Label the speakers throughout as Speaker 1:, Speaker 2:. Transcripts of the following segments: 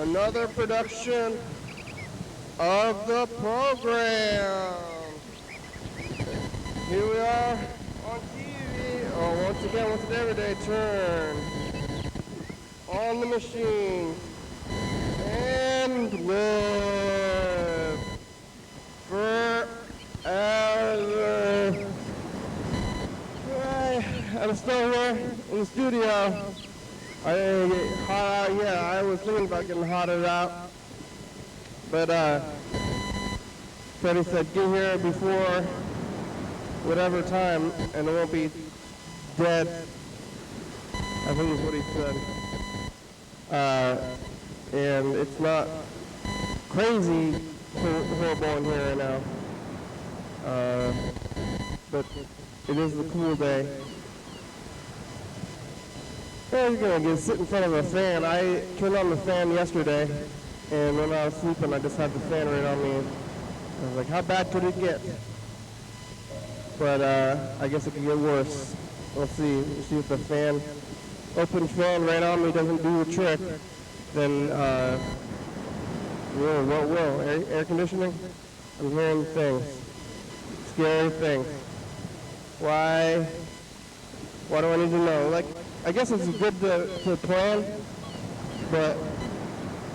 Speaker 1: another production of the program. Here we are on TV. Oh, once again, what's an everyday turn on the machine and live forever. I'm still here in the studio. I didn't get hot out yet. I was thinking about getting hotted out. But Freddie said, get here before whatever time and it won't be dead. I think is what he said. And it's not crazy horrible in here right now. But it is a cool day. I'm gonna sit in front of a fan. I turned on the fan yesterday, and when I was sleeping, I just had the fan right on me. I was like, how bad could it get? But I guess it could get worse. We'll see. We'll see if the fan, open fan right on me doesn't do the trick. Then, what will? Air conditioning? I'm hearing things. Scary things. Why do I need to know? Like, I guess it's good to plan, but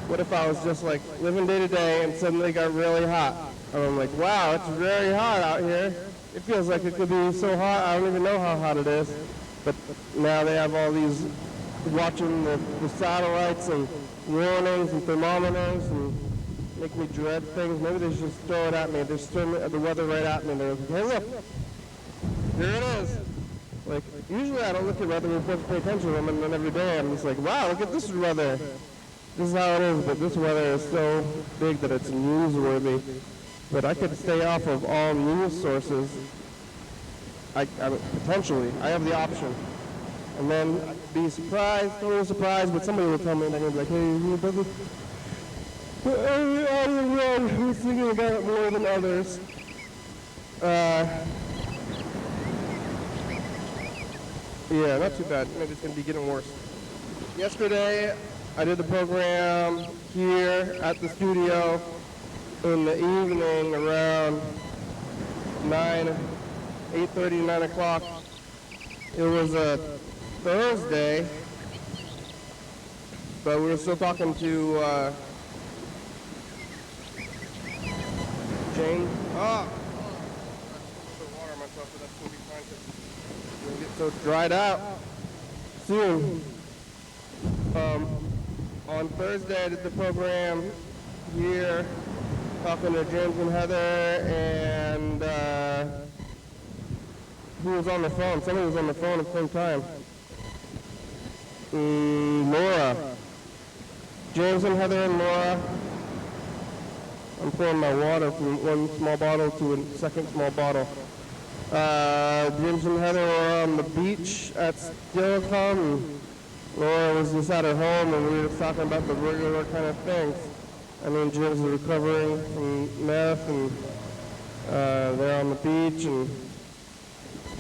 Speaker 1: what if I was just like living day to day and suddenly got really hot? And I'm like, wow, it's very hot out here. It feels like it could be so hot, I don't even know how hot it is. But now they have all these, watching the satellites and warnings and thermometers and make me dread things. Maybe they should just throw it at me. They just throw the weather right at me. They're like, hey, look, here it is. Like, usually I don't look at weather reports, pay attention to them, and then every day I'm just like, wow, look at this weather. This is how it is, but this weather is so big that it's newsworthy. But I could stay off of all news sources. Potentially, I have the option. And then I'd be surprised, totally surprised, but somebody will tell me, and they're going to be like, hey, you brother, who's thinking about it more than others? Yeah, not too bad. Maybe it's going to be getting worse. Yesterday, I did the program here at the studio in the evening around 8:30, 9 o'clock. It was a Thursday, but we were still talking to Jane. So dried out soon. On Thursday I did the program here, talking to James and Heather, and who was on the phone? Somebody was on the phone at the same time. Laura. James and Heather and Laura. I'm pouring my water from one small bottle to a second small bottle. James and Heather were on the beach at Stilcom. Laura was just at her home, and we were just talking about the regular kind of things. I mean, James was recovering from meth, and they're on the beach, and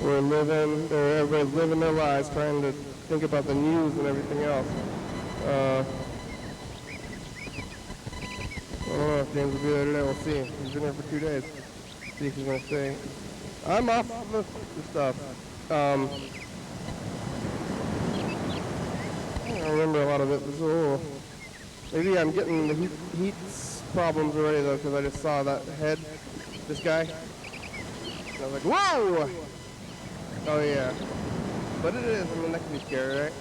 Speaker 1: everybody's living their lives, trying to think about the news and everything else. I don't know if James will be there today. We'll see. He's been here for 2 days. See if he's going to stay. I'm off the stuff. I don't remember a lot of it. Maybe I'm getting the heat problems already, though, because I just saw that head, this guy. And I was like, whoa! Oh, yeah. But it is. I mean, that can be scary, right?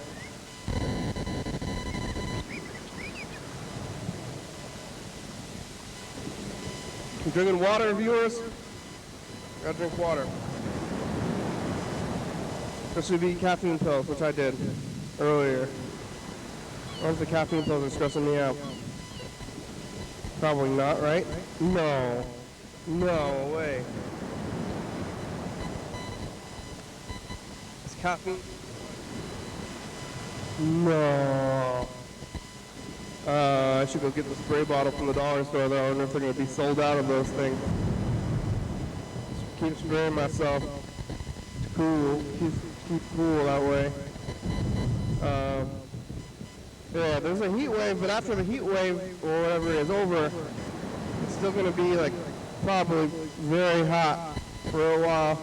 Speaker 1: You drinking water, viewers? Gotta drink water. This would be caffeine pills, which I did earlier. Or the caffeine pills are stressing me out. Probably not, right? No. No way. Is caffeine? No. I should go get the spray bottle from the dollar store, though. I wonder if they're going to be sold out of those things. Just keep spraying myself to keep cool that way. Yeah, there's a heat wave, but after the heat wave or whatever is over, it's still going to be like probably very hot for a while.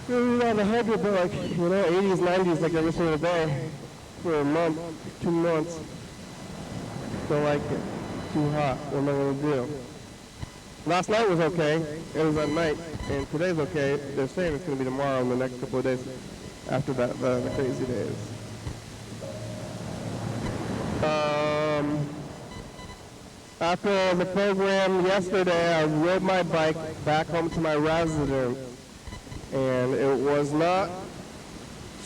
Speaker 1: Maybe not 100, but like, 80s, 90s like every single day for a month, 2 months. Don't like it. Too hot. What am I going to do? Last night was okay. It was at night. And today's okay. They're saying it's going to be tomorrow and the next couple of days after that, the crazy days. After the program yesterday, I rode my bike back home to my residence. And it was not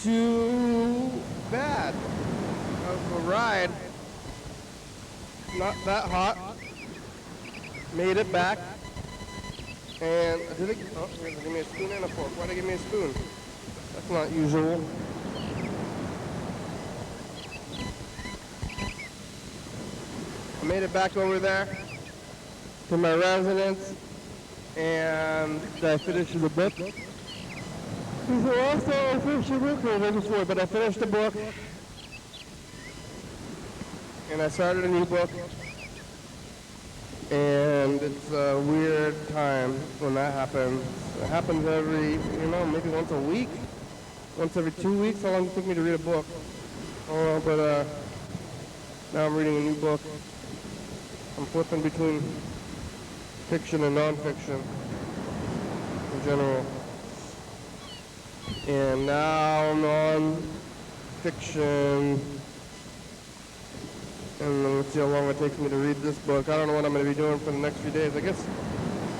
Speaker 1: too bad of a ride. Not that hot. Made it back. And did it? Oh, they give me a spoon and a fork. Why'd they give me a spoon? That's not usual. I made it back over there to my residence, and I finished the book. Also, I finished the book before, but I finished the book, and I started a new book. And it's a weird time when that happens. It happens every, maybe once a week, once every 2 weeks. How long does it take me to read a book? Oh, but now I'm reading a new book. I'm flipping between fiction and nonfiction in general. And now I'm on fiction. And let's see how long it takes me to read this book. I don't know what I'm going to be doing for the next few days. I guess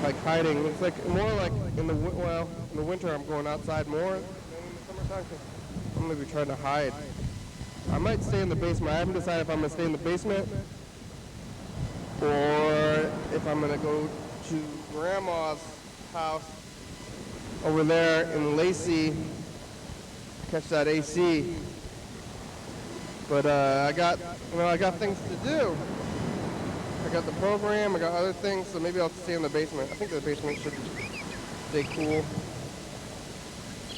Speaker 1: like hiding. It's like more like in the winter I'm going outside more than in the summertime. I'm going to be trying to hide. I might stay in the basement. I haven't decided if I'm going to stay in the basement or if I'm going to go to Grandma's house over there in Lacey, catch that AC. But I got things to do. I got the program, I got other things, so maybe I'll stay in the basement. I think the basement should stay cool.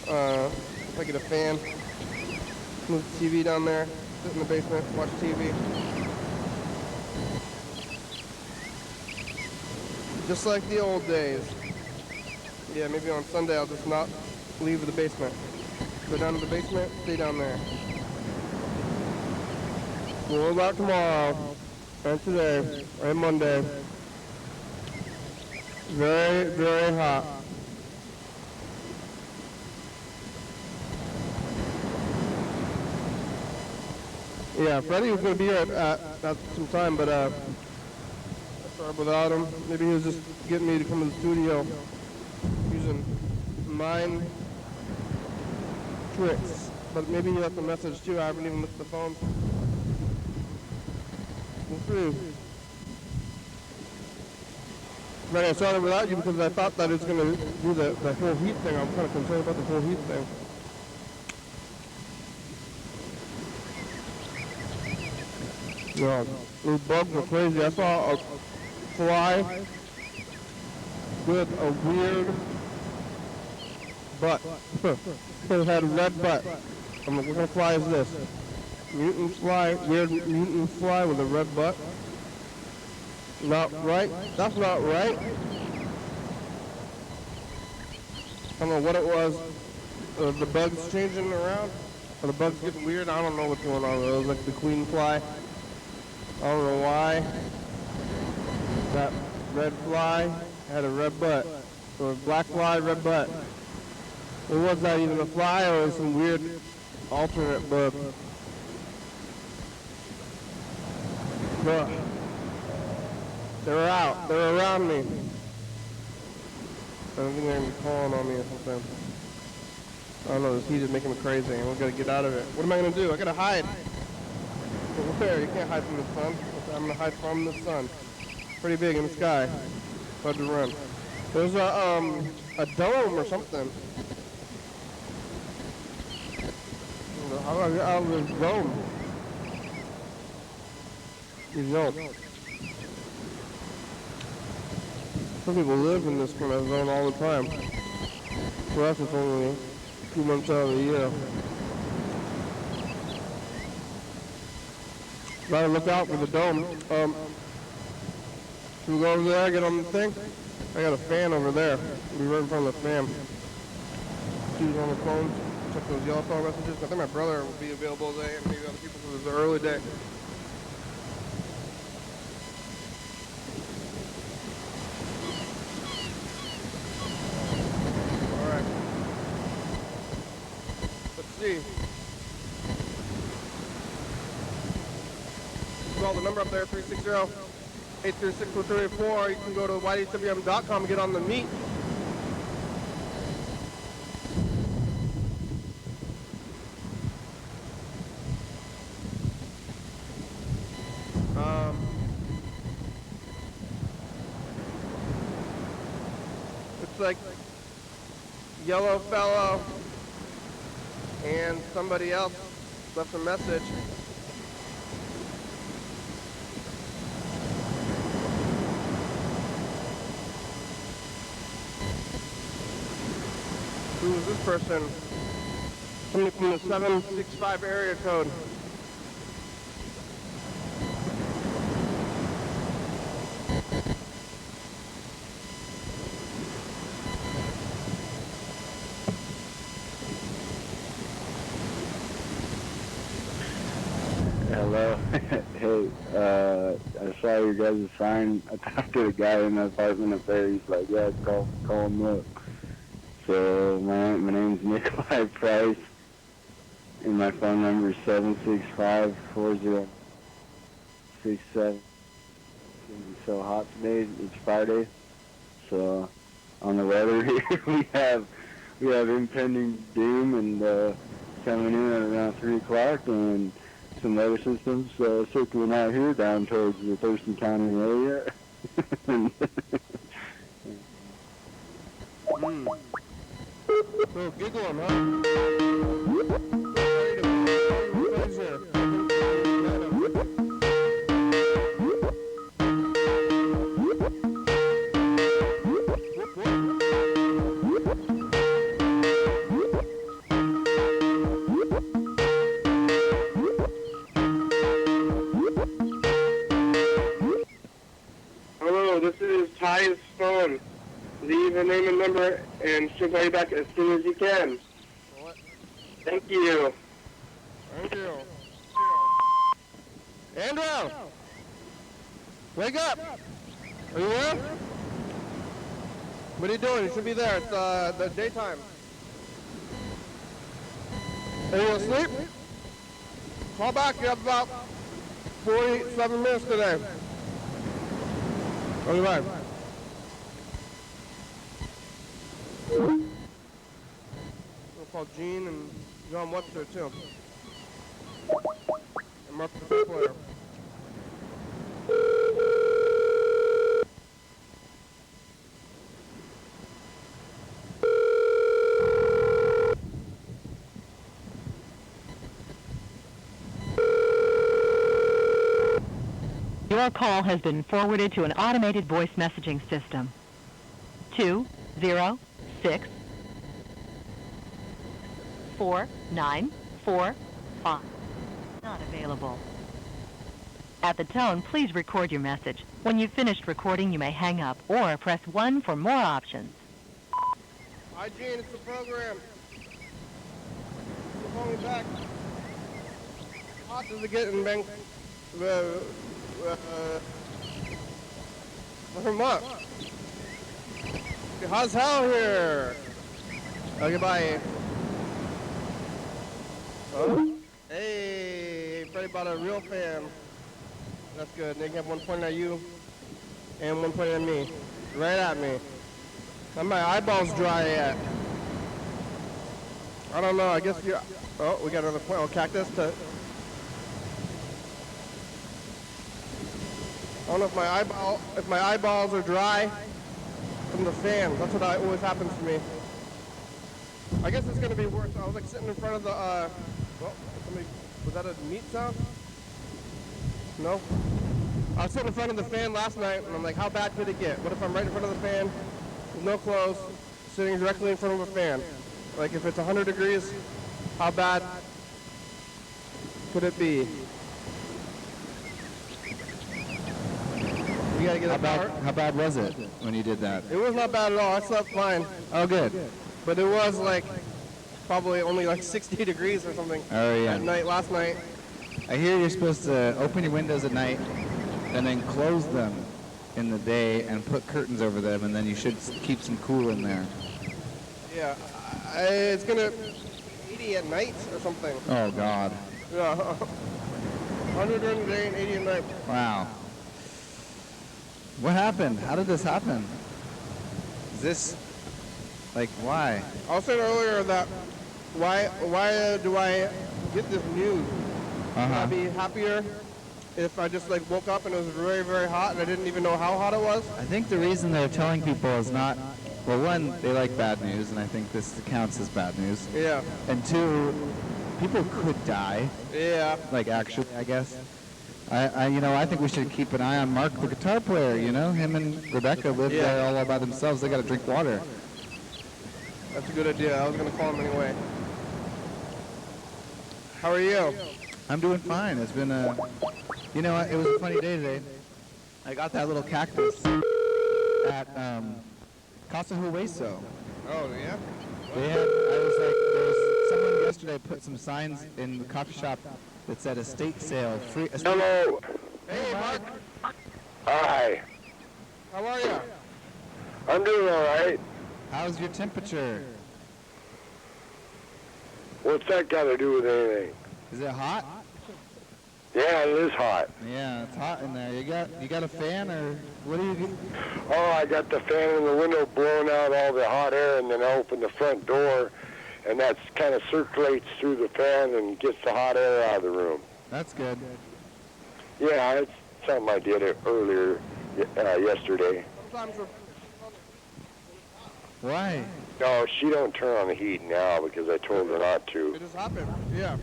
Speaker 1: If I get a fan, move the TV down there, sit in the basement, watch TV. Just like the old days. Yeah, maybe on Sunday I'll just not leave the basement. Go down to the basement, stay down there. What about tomorrow and today and Monday? Very, very hot. Yeah, Freddie was going to be here at some time, but I started without him. Maybe he was just getting me to come to the studio using mind tricks. But maybe he left a message too. I haven't even looked at the phone. Right, I started without you because I thought that it was going to do the whole heat thing. I'm kind of concerned about the whole heat thing. Yeah, those bugs are crazy. I saw a fly with a weird butt. It had a red butt. I'm like, what kind of fly is this? Mutant fly, weird mutant fly with a red butt. Not right. That's not right. I don't know what it was. The bugs changing around. Or the bugs getting weird. I don't know what's going on. It was like the queen fly. I don't know why. That red fly had a red butt. Or black fly, red butt. It was not even a fly or some weird alternate bug. But they're out. They're around me. I don't think they're going to be calling on me or something. I don't know. This heat is making me crazy. I'm going to get out of it. What am I going to do? I got to hide. But where? You can't hide from the sun. I'm going to hide from the sun. Pretty big in the sky. Hard to run. There's a dome or something. How do I get out of this dome? You don't. Some people live in this kind of zone all the time. For us, it's only 2 months out of the year. Try to look out for the dome. Should we go over there, get on the thing? I got a fan over there. We'll be right in front of the fan. She's on the phone. Check those yellow phone messages. I think my brother will be available today and maybe other people because it's an early day. Alright. Let's see. Call the number up there, 360-836-0384. You can go to YDHWM.com and get on the meet. It's like Yellow Fellow and somebody else left a message. Who is this person? Somebody from the 765 area code.
Speaker 2: Hello. Hey, I saw your guys' sign. I talked to the guy in the apartment up there. He's like, yeah, call him up. So my name's Nikolai Price, and my phone number is 765-4067. It's gonna be so hot today. It's Friday, so on the weather here we have impending doom and coming in at around 3 o'clock, and some weather systems circling out here down towards the Thurston County area.
Speaker 1: So giggle him, huh? Hello, this is Ty's phone. Leave a name and number, and she'll call you back as soon as you can. What? Thank you. Thank you. Andrew! Wake up! Are you there? What are you doing? You should be there. It's the daytime. Are you asleep? Call back. You have about 47 minutes today. Okay, bye. We'll call Gene and John Webster too. And Mark the player.
Speaker 3: Your call has been forwarded to an automated voice messaging system. 206-4945. Not available. At the tone, please record your message. When you've finished recording, you may hang up or press 1 for more options.
Speaker 1: Hi, Gene. It's the program. You call me back. How hot does it get in Bangkok? What? How's hell here? Okay, bye. Oh. Hey, Freddie bought a real fan. That's good. They can have one pointing at you and one pointing at me. Right at me. And my eyeballs dry yet. I don't know. I guess you're... Oh, we got another point. Oh, cactus to... I don't know if my eyeballs are dry from the fan. That's what always happens to me. I guess it's gonna be worse. I was like sitting in front of the was that a meat sound? No? I was sitting in front of the fan last night and I'm like, how bad could it get? What if I'm right in front of the fan, with no clothes, sitting directly in front of a fan? Like if it's 100 degrees, how bad could it be? gotta get a car.
Speaker 4: How bad was it when you did that?
Speaker 1: It was not bad at all. I slept fine.
Speaker 4: Oh, good.
Speaker 1: But it was like probably only like 60 degrees or something
Speaker 4: Oh, yeah.
Speaker 1: at night last night.
Speaker 4: I hear you're supposed to open your windows at night and then close them in the day and put curtains over them, and then you should keep some cool in there.
Speaker 1: Yeah, it's gonna 80 at night or something.
Speaker 4: Oh, God.
Speaker 1: Yeah, 100 during the day and 80 at night.
Speaker 4: Wow. What happened? How did this happen? Is this, like, why?
Speaker 1: I was saying earlier that why do I get this news? Would I be happier if I just like woke up and it was very, very hot and I didn't even know how hot it was?
Speaker 4: I think the reason they're telling people is not, well, one, they like bad news, and I think this counts as bad news.
Speaker 1: Yeah.
Speaker 4: And two, people could die.
Speaker 1: Yeah.
Speaker 4: Like, actually, I guess. I think we should keep an eye on Mark, the guitar player, you know? Him and Rebecca live there all by themselves. They got to drink water.
Speaker 1: That's a good idea. I was going to call him anyway. How are you?
Speaker 4: I'm doing fine. It's been it was a funny day today. I got that little cactus at Casa Hueso.
Speaker 1: Oh, yeah?
Speaker 4: There was someone yesterday put some signs in the coffee shop that said estate sale, free.
Speaker 5: Hello.
Speaker 1: Hey, Mark.
Speaker 5: Hi.
Speaker 1: How are you?
Speaker 5: I'm doing all right.
Speaker 4: How's your temperature?
Speaker 5: What's that got to do with anything?
Speaker 4: Is it hot?
Speaker 5: Yeah, it is hot.
Speaker 4: Yeah, it's hot in there. You got a fan, or what do you do?
Speaker 5: Oh, I got the fan in the window blowing out all the hot air, and then I open the front door, and that kind of circulates through the fan and gets the hot air out of the room.
Speaker 4: That's good.
Speaker 5: Yeah, it's something I did earlier yesterday.
Speaker 1: Sometimes
Speaker 4: Why?
Speaker 5: No, she don't turn on the heat now because I told her not to.
Speaker 1: it just happened. Yeah.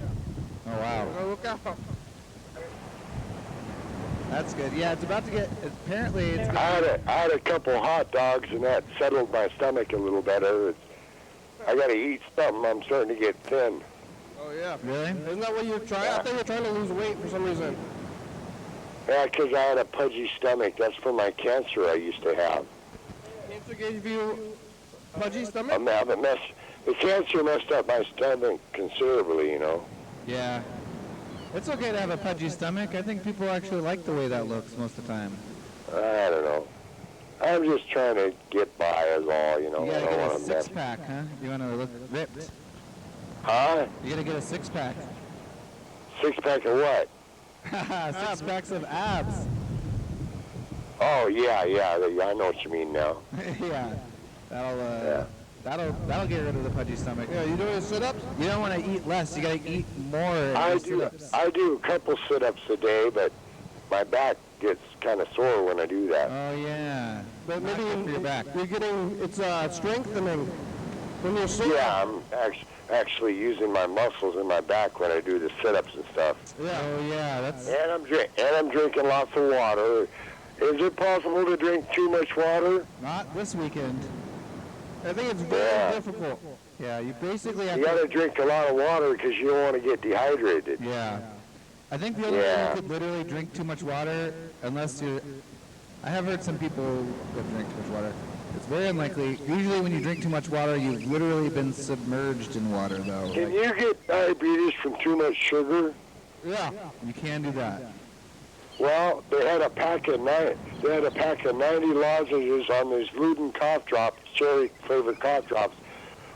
Speaker 4: Oh, wow.
Speaker 1: So look out.
Speaker 4: That's good. Yeah, it's about to get, apparently it's
Speaker 5: I had a couple hot dogs, and that settled my stomach a little better. I got to eat something. I'm starting to get thin.
Speaker 1: Oh, yeah.
Speaker 4: Really?
Speaker 1: Isn't that what you're trying? I think you're trying to lose weight for some reason.
Speaker 5: Yeah, because I had a pudgy stomach. That's from my cancer I used to have.
Speaker 1: Cancer gave you pudgy stomach?
Speaker 5: The cancer messed up my stomach considerably, you know.
Speaker 4: Yeah. It's okay to have a pudgy stomach. I think people actually like the way that looks most of the time.
Speaker 5: I don't know. I'm just trying to get by is all, you know.
Speaker 4: You
Speaker 5: I
Speaker 4: gotta
Speaker 5: don't
Speaker 4: get a
Speaker 5: want to mess.
Speaker 4: six-pack, huh? You wanna look ripped.
Speaker 5: Huh?
Speaker 4: You gotta get a six-pack.
Speaker 5: Six-pack of what?
Speaker 4: Six packs of abs.
Speaker 5: Oh, yeah, I know what you mean now.
Speaker 4: Yeah. That'll get rid of the pudgy stomach.
Speaker 1: Yeah, you doing sit-ups?
Speaker 4: You don't want to eat less. You gotta eat more.
Speaker 5: I
Speaker 4: sit-ups.
Speaker 5: do a couple sit-ups a day, but my back gets kind of sore when I do that.
Speaker 4: Oh yeah.
Speaker 1: But maybe
Speaker 4: Not good for your back.
Speaker 1: you're getting, it's strengthening when you're sore.
Speaker 5: Yeah, I'm actually using my muscles in my back when I do the sit-ups and stuff.
Speaker 1: Yeah.
Speaker 4: Oh yeah. That's.
Speaker 5: And I'm drinking lots of water. Is it possible to drink too much water?
Speaker 4: Not this weekend.
Speaker 1: I think it's very difficult.
Speaker 4: Yeah. You basically have
Speaker 5: You got
Speaker 4: to.
Speaker 5: to drink a lot of water because you don't want to get dehydrated.
Speaker 4: Yeah. I think the only way you could literally drink too much water, unless you. I have heard some people that drink too much water. It's very unlikely. Usually when you drink too much water, you've literally been submerged in water, though.
Speaker 5: Can you get diabetes from too much sugar?
Speaker 1: Yeah.
Speaker 4: You can do that.
Speaker 5: Well, they had a pack of 90 lozenges on these Luden cough drops, cherry flavored cough drops.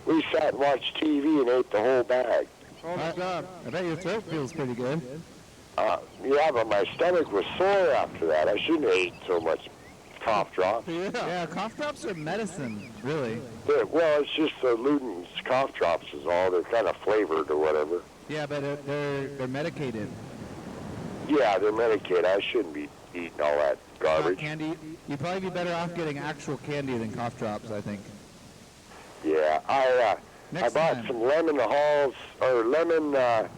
Speaker 5: We sat and watched TV and ate the whole bag.
Speaker 1: Oh, my God.
Speaker 4: I bet your throat feels pretty good.
Speaker 5: Yeah, but my stomach was sore after that. I shouldn't have ate so much cough drops.
Speaker 4: Yeah, cough drops are medicine, really.
Speaker 5: Well, it's just the Luden's cough drops is all. They're kind of flavored or whatever.
Speaker 4: Yeah, but they're medicated.
Speaker 5: Yeah, they're medicated. I shouldn't be eating all that garbage.
Speaker 4: Candy. You'd probably be better off getting actual candy than cough drops, I think.
Speaker 5: Yeah, I
Speaker 4: Next
Speaker 5: bought
Speaker 4: time.
Speaker 5: some lemon halls or lemon.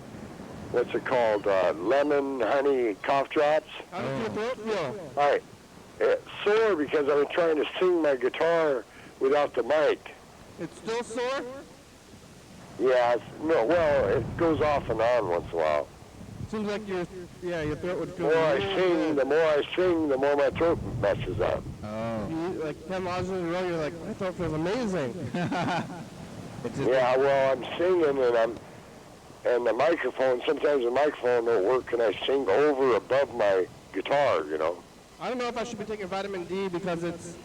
Speaker 5: What's it called? Lemon honey cough drops.
Speaker 1: How does your throat feel?
Speaker 5: All right. It's sore because I was trying to sing my guitar without the mic.
Speaker 1: It's still sore?
Speaker 5: Yeah, well, it goes off and on once in a while.
Speaker 1: seems like your throat would
Speaker 5: The
Speaker 1: feel
Speaker 5: more I
Speaker 1: really
Speaker 5: sing,
Speaker 1: good.
Speaker 5: the more my throat messes up.
Speaker 4: Oh.
Speaker 1: You eat like 10 lodges in a row, you're like, my throat feels amazing.
Speaker 4: It's just,
Speaker 5: Yeah, well, I'm singing and the microphone, sometimes the microphone don't work and I sing over above my guitar, you know.
Speaker 1: I don't know if I should be taking vitamin D because it's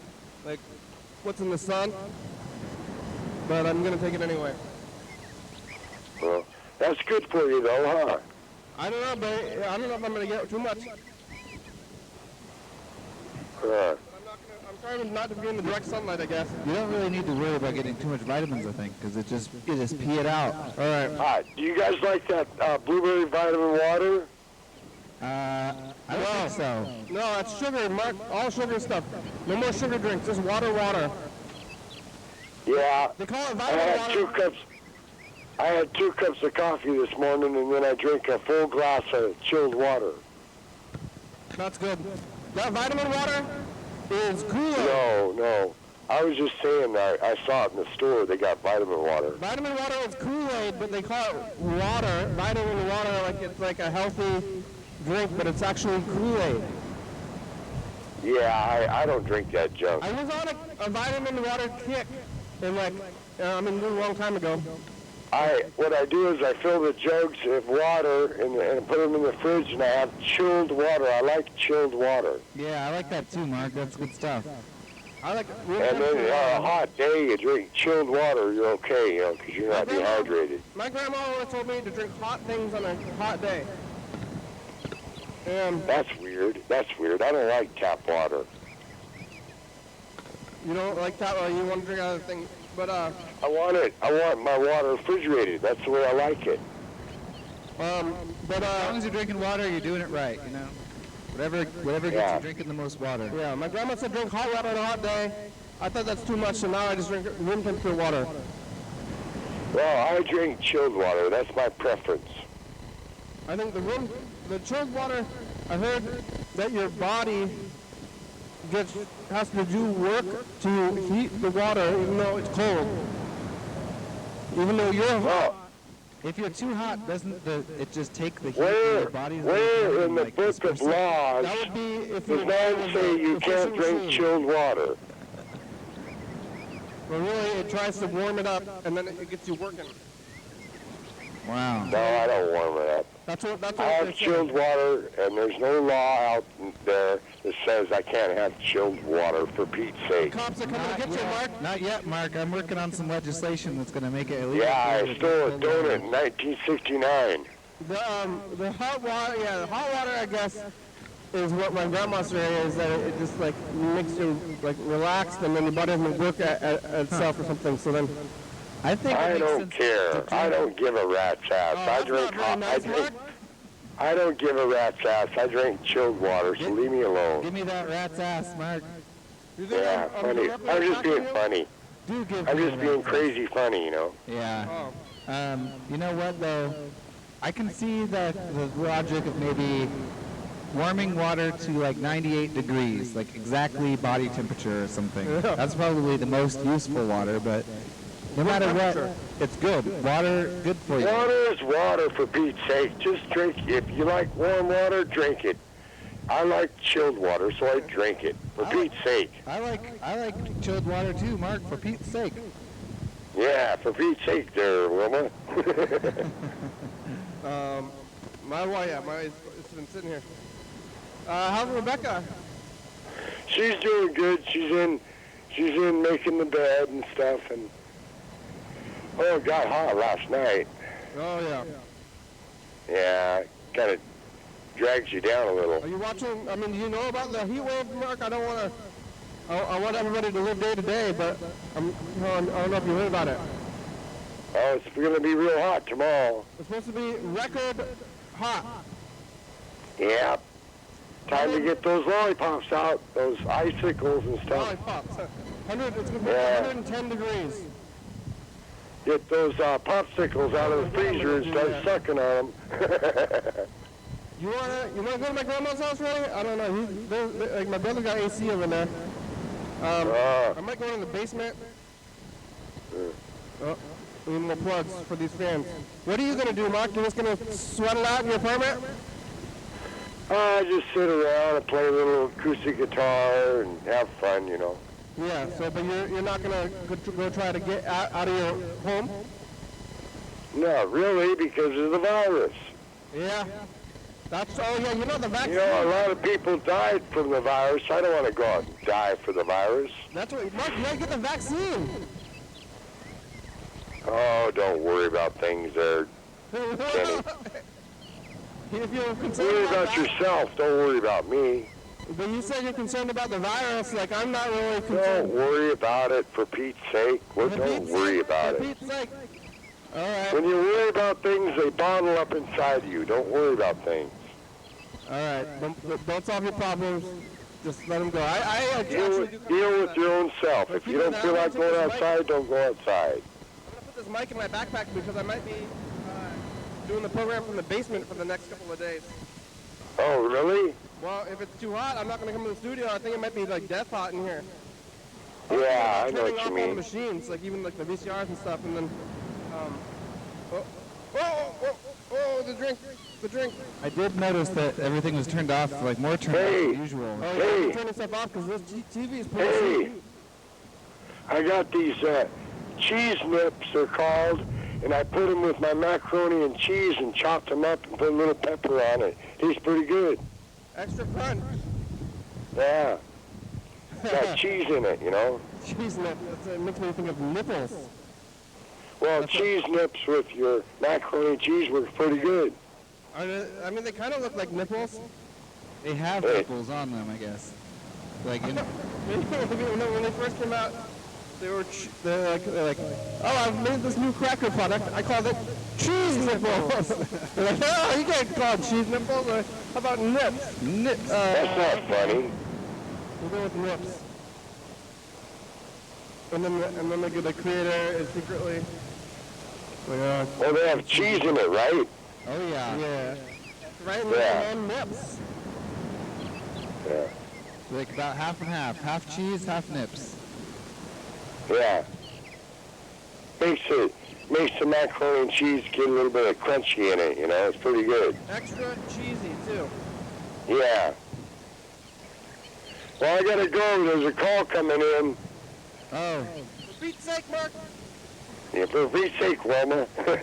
Speaker 1: like what's in the sun, but I'm gonna take it anyway.
Speaker 5: Well, that's good for you though, huh?
Speaker 1: I don't know, but I don't know if I'm gonna get too much. I'm trying not to be in the direct sunlight, I guess.
Speaker 4: you don't really need to worry about getting too much vitamins, I think, because you just pee it out.
Speaker 1: All right.
Speaker 5: Do you guys like that blueberry vitamin water?
Speaker 4: I don't think so.
Speaker 1: No, that's sugar, Mark. All sugar stuff. No more sugar drinks. Just water.
Speaker 5: Yeah.
Speaker 1: They call it
Speaker 5: I
Speaker 1: vitamin
Speaker 5: had
Speaker 1: water.
Speaker 5: 2 cups. I had 2 cups of coffee this morning, and then I drank a full glass of chilled water.
Speaker 1: That's good. That vitamin water is Kool-Aid.
Speaker 5: No. I was just saying I saw it in the store. They got vitamin water.
Speaker 1: Vitamin water is Kool-Aid, but they call it water. Vitamin water, like it's like a healthy drink, but it's actually Kool-Aid.
Speaker 5: Yeah, I don't drink that junk.
Speaker 1: I was on a vitamin water kick, and a long time ago.
Speaker 5: What I do is I fill the jugs of water and put them in the fridge, and I have chilled water. I like chilled water.
Speaker 4: Yeah, I like that too, Mark. That's good stuff.
Speaker 1: I like
Speaker 5: And then on a hot day, you drink chilled water, you're okay, you know, because you're not dehydrated.
Speaker 1: My grandma always told me to drink hot things on a hot day. And
Speaker 5: That's weird. I don't like tap water.
Speaker 1: you don't like that, or you want to drink other things, but
Speaker 5: I want my water refrigerated. That's the way I like it.
Speaker 4: As long as you're drinking water, you're doing it right, you know? Whatever gets you drinking the most water.
Speaker 1: yeah, my grandma said drink hot water on a hot day. I thought that's too much, so now I just drink room temperature water.
Speaker 5: Well, I drink chilled water. That's my preference.
Speaker 1: I think the chilled water, I heard that your body has to do work to heat the water even though it's cold. Even though you're hot.
Speaker 4: If you're too hot, doesn't it just take the heat
Speaker 5: Where
Speaker 4: of your body's
Speaker 5: in the
Speaker 4: like,
Speaker 5: book of
Speaker 4: disperse it?
Speaker 5: laws
Speaker 1: That would be if
Speaker 5: does
Speaker 1: you
Speaker 5: man say you can't drink chilled water?
Speaker 1: But really, it tries to warm it up, and then it gets you working.
Speaker 4: Wow.
Speaker 5: No, I don't warm it up.
Speaker 1: That's what
Speaker 5: I
Speaker 1: they're
Speaker 5: have
Speaker 1: saying.
Speaker 5: chilled water, and there's no law out there that says I can't have chilled water, for Pete's sake.
Speaker 1: Cops are coming to get you, Mark.
Speaker 4: Not yet, Mark. I'm working on some legislation that's going to make it illegal.
Speaker 5: Yeah, I stole a donut in 1969.
Speaker 1: The hot water, I guess, is what my grandma said, is that it just like makes you like relaxed, and then your body doesn't work at itself or something. So then,
Speaker 4: I think it
Speaker 5: I
Speaker 4: makes
Speaker 5: don't
Speaker 4: sense
Speaker 5: care.
Speaker 4: to
Speaker 5: I don't give a rat's ass. I drink hot. I don't give a rat's ass. I drink chilled water, so leave me alone.
Speaker 4: Give me that rat's ass, Mark.
Speaker 5: Yeah, funny. I'm just being funny.
Speaker 4: Do give
Speaker 5: I'm
Speaker 4: me
Speaker 5: just
Speaker 4: the
Speaker 5: being
Speaker 4: rat's ass.
Speaker 5: crazy funny, you know.
Speaker 4: Yeah. You know what, though? I can see the logic of maybe warming water to like 98 degrees, like exactly body temperature or something.
Speaker 1: Yeah.
Speaker 4: That's probably the most useful water, but no matter what, it's good. Water, good for you.
Speaker 5: Water is water, for Pete's sake. Just drink. If you like warm water, drink it. I like chilled water, so I drink it, for Pete's sake.
Speaker 4: I like chilled water too, Mark, for Pete's sake.
Speaker 5: Yeah, for Pete's sake there, Wilma.
Speaker 1: my wife, it's been sitting here. How's Rebecca?
Speaker 5: She's doing good. She's in making the bed and stuff, and oh, it got hot last night.
Speaker 1: Oh yeah.
Speaker 5: Yeah, kind of drags you down a little.
Speaker 1: Are you watching? I mean, do you know about the heat wave, Mark? I want everybody to live day to day, but I don't know if you heard about it.
Speaker 5: Oh, it's going to be real hot tomorrow.
Speaker 1: It's supposed to be record hot.
Speaker 5: Yeah. Time to get those lollipops out, those icicles and stuff.
Speaker 1: Lollipops. It's going to be
Speaker 5: Yeah.
Speaker 1: 110 degrees.
Speaker 5: Get those popsicles out of the freezer and start sucking on them.
Speaker 1: You wanna go to my grandma's house, really? I don't know. Like my brother got AC over there. I might go in the basement. Oh, We need more plugs for these fans. What are you going to do, Mark? You're just going to sweat it out in your apartment?
Speaker 5: Just sit around and play a little acoustic guitar and have fun, you know.
Speaker 1: Yeah, so, but you're not going to go try to get out of your home?
Speaker 5: No, really, because of the virus.
Speaker 1: Yeah. Oh yeah, you know the vaccine.
Speaker 5: You know, a lot of people died from the virus. I don't want to go out and die for the virus.
Speaker 1: That's what, Mark, you got to get the vaccine.
Speaker 5: Oh, don't worry about things there, Kenny.
Speaker 1: If you're concerned
Speaker 5: Worry about yourself. Don't worry about me.
Speaker 1: But you said you're concerned about the virus. Like, I'm not really concerned.
Speaker 5: Don't worry about it, for Pete's sake. Don't worry about
Speaker 1: For
Speaker 5: it.
Speaker 1: Pete's sake. All right.
Speaker 5: When you worry about things, they bottle up inside you. Don't worry about things.
Speaker 1: All right. Don't solve your problems. Just let them go. I
Speaker 5: Deal with your own self. If you don't feel like going outside, don't go outside.
Speaker 1: I'm going to put this mic in my backpack because I might be doing the program from the basement for the next couple of days.
Speaker 5: Oh, really?
Speaker 1: Well, if it's too hot, I'm not going to come to the studio. I think it might be like death hot in here.
Speaker 5: Yeah, I know
Speaker 1: Turning
Speaker 5: what
Speaker 1: off
Speaker 5: you
Speaker 1: all the
Speaker 5: mean.
Speaker 1: machines, like even like the VCRs and stuff, and then the drink.
Speaker 4: I did notice that everything was turned off, like more turned off than usual.
Speaker 1: Oh,
Speaker 5: Hey.
Speaker 1: yeah, turn this stuff off because this TV is pretty
Speaker 5: Hey,
Speaker 1: sweet.
Speaker 5: I got these cheese nips, they're called, and I put them with my macaroni and cheese and chopped them up and put a little pepper on it. Tastes pretty good.
Speaker 1: Extra crunch.
Speaker 5: Yeah. Got cheese in it, you know.
Speaker 1: Cheese nip. It makes me think of nipples.
Speaker 5: Well, cheese nips with your macaroni and cheese works pretty good.
Speaker 1: I mean, they kind of look like nipples.
Speaker 4: They have nipples on them, I guess. Like,
Speaker 1: Maybe when they first came out, they're like, oh, I've made this new cracker product. I called it cheese nipples. They're like, oh, you can't call it cheese nipples. How about nips?
Speaker 5: That's not funny.
Speaker 1: We'll go with nips. And then the creator is secretly like,
Speaker 5: Well, they have cheese in it, right?
Speaker 4: oh yeah.
Speaker 1: yeah. Right in
Speaker 5: Yeah.
Speaker 1: the nips.
Speaker 5: Yeah.
Speaker 4: Like about half and half. Half cheese, half nips.
Speaker 5: Yeah. Makes the macaroni and cheese get a little bit of crunchy in it, you know. It's pretty good.
Speaker 1: Extra cheesy, too.
Speaker 5: Yeah. Well, I gotta go. There's a call coming in.
Speaker 4: Oh.
Speaker 1: For Pete's sake, Mark.
Speaker 5: Yeah, for Pete's sake, Wilma.
Speaker 1: For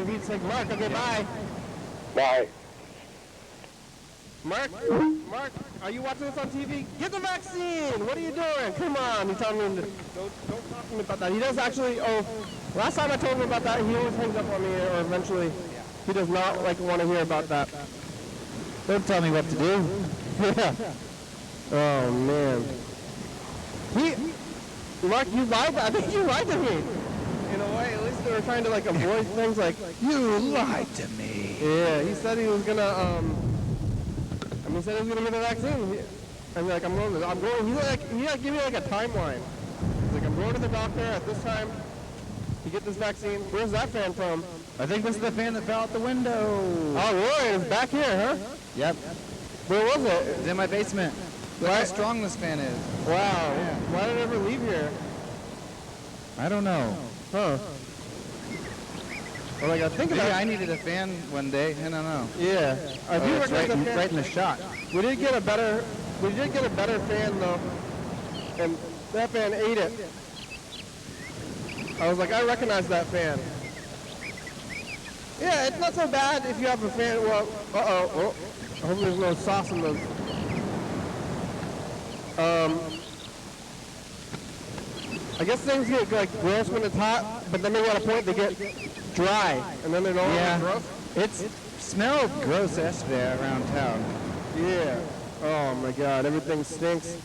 Speaker 1: Pete's sake, Mark. Okay, bye.
Speaker 5: Bye.
Speaker 1: Mark, are you watching this on TV? Get the vaccine! What are you doing? Come on. He's telling me, don't talk to me about that. He does actually, last time I told him about that, he always hangs up on me, or eventually he does not want to hear about that.
Speaker 4: Don't tell me what to do.
Speaker 1: Yeah. Oh, man. Mark, you lied. I think you lied to me. In a way, at least they were trying to avoid things like.
Speaker 4: You lied to me.
Speaker 1: Yeah, he said he was gonna. He said he was gonna get the vaccine. I'm like, I'm going. He gave me a timeline. He's like, I'm going to the doctor at this time to get this vaccine. Where's that fan from?
Speaker 4: I think this is the fan that fell out the window.
Speaker 1: Oh, really? It's back here, huh?
Speaker 4: Yep.
Speaker 1: Where was it?
Speaker 4: It's in my basement. Look how strong this fan is.
Speaker 1: Wow.
Speaker 4: Yeah.
Speaker 1: Why did it ever leave here?
Speaker 4: I don't know.
Speaker 1: Huh. Well, I think
Speaker 4: Maybe
Speaker 1: about
Speaker 4: I needed a fan one day. I don't know.
Speaker 1: Yeah. I do
Speaker 4: It's
Speaker 1: recognize the fan.
Speaker 4: right in the shot.
Speaker 1: We did get a better fan though, and that fan ate it. I was like, I recognize that fan. Yeah, it's not so bad if you have a fan. Well, oh, I hope there's no sauce in those. I guess things get gross when it's hot, but then maybe at a point they get dry, and then they're no longer gross.
Speaker 4: It smelled gross yesterday around town.
Speaker 1: Yeah. Oh my God, everything stinks.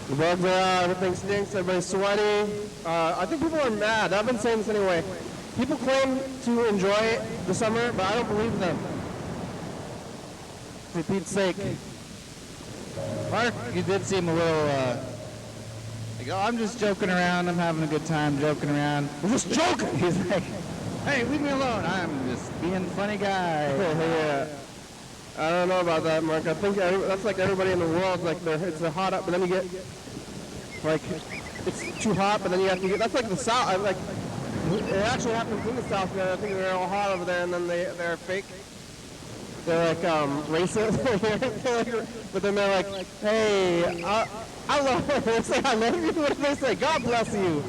Speaker 1: The bugs are out, everything stinks, everybody's sweaty. I think people are mad. I've been saying this anyway. People claim to enjoy the summer, but I don't believe them. For Pete's sake.
Speaker 4: Mark, you did seem a little, like, oh, I'm just joking around. I'm having a good time joking around.
Speaker 1: I'm just joking!
Speaker 4: He's like, hey, leave me alone. I'm just being a funny guy.
Speaker 1: Yeah. I don't know about that, Mark. I think that's like everybody in the world. Like, it's hot up, but then you get like it's too hot, but then you have to get, that's like the South, it actually happens in the South, man. I think they're all hot over there, and then they're fake. They're like racist, but then they're like, hey, I love, they say I love you, what do they say? God bless you.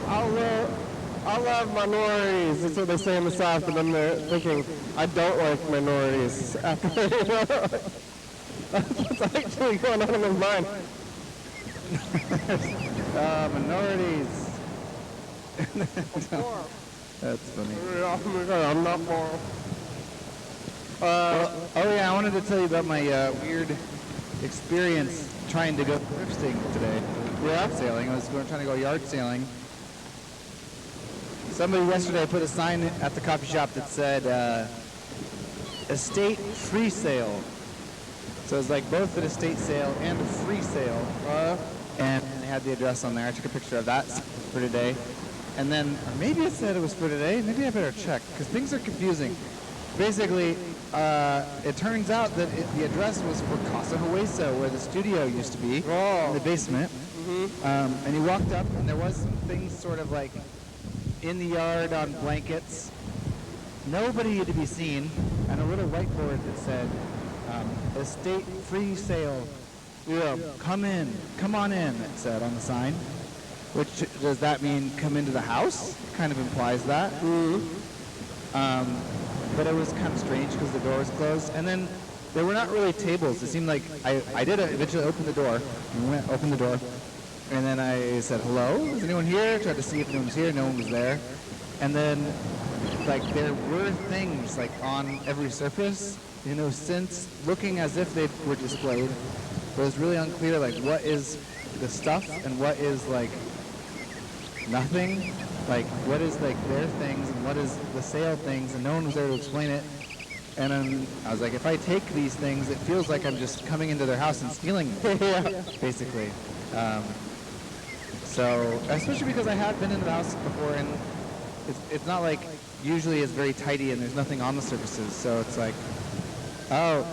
Speaker 1: I love minorities, that's what they say in the South, but then they're thinking, I don't like minorities. After, that's what's actually going on in their mind.
Speaker 4: Minorities. That's funny.
Speaker 1: I'm not moral.
Speaker 4: Oh yeah, I wanted to tell you about my weird experience trying to go thrifting today.
Speaker 1: Yeah?
Speaker 4: Sailing. I was trying to go yard sailing. Somebody yesterday put a sign at the coffee shop that said estate free sale. So it's like both an estate sale and a free sale. And they had the address on there. I took a picture of that for today. And then, or maybe it said it was for today. Maybe I better check because things are confusing. Basically, it turns out that the address was for Casa Hueso, where the studio used to be, in the basement. And you walked up, and there was some things sort of like in the yard on blankets. Nobody to be seen, and a little whiteboard that said, estate free sale. Yeah, come on in, it said on the sign. Which, does that mean come into the house? Kind of implies that. But it was kind of strange because the door was closed. And then there were not really tables. It seemed like I did eventually open the door. Open the door. And then I said, hello? Is anyone here? Tried to see if anyone was here. No one was there. And then, like, there were things, like, on every surface, since looking as if they were displayed. But it was really unclear, like, what is the stuff and what is, like, nothing. Like, what is, like, their things and what is the sale things, and no one was there to explain it. And then I was like, if I take these things, it feels like I'm just coming into their house and stealing them, basically. So, especially because I have been in the house before, and it's not like usually it's very tidy and there's nothing on the surfaces, so it's like, oh.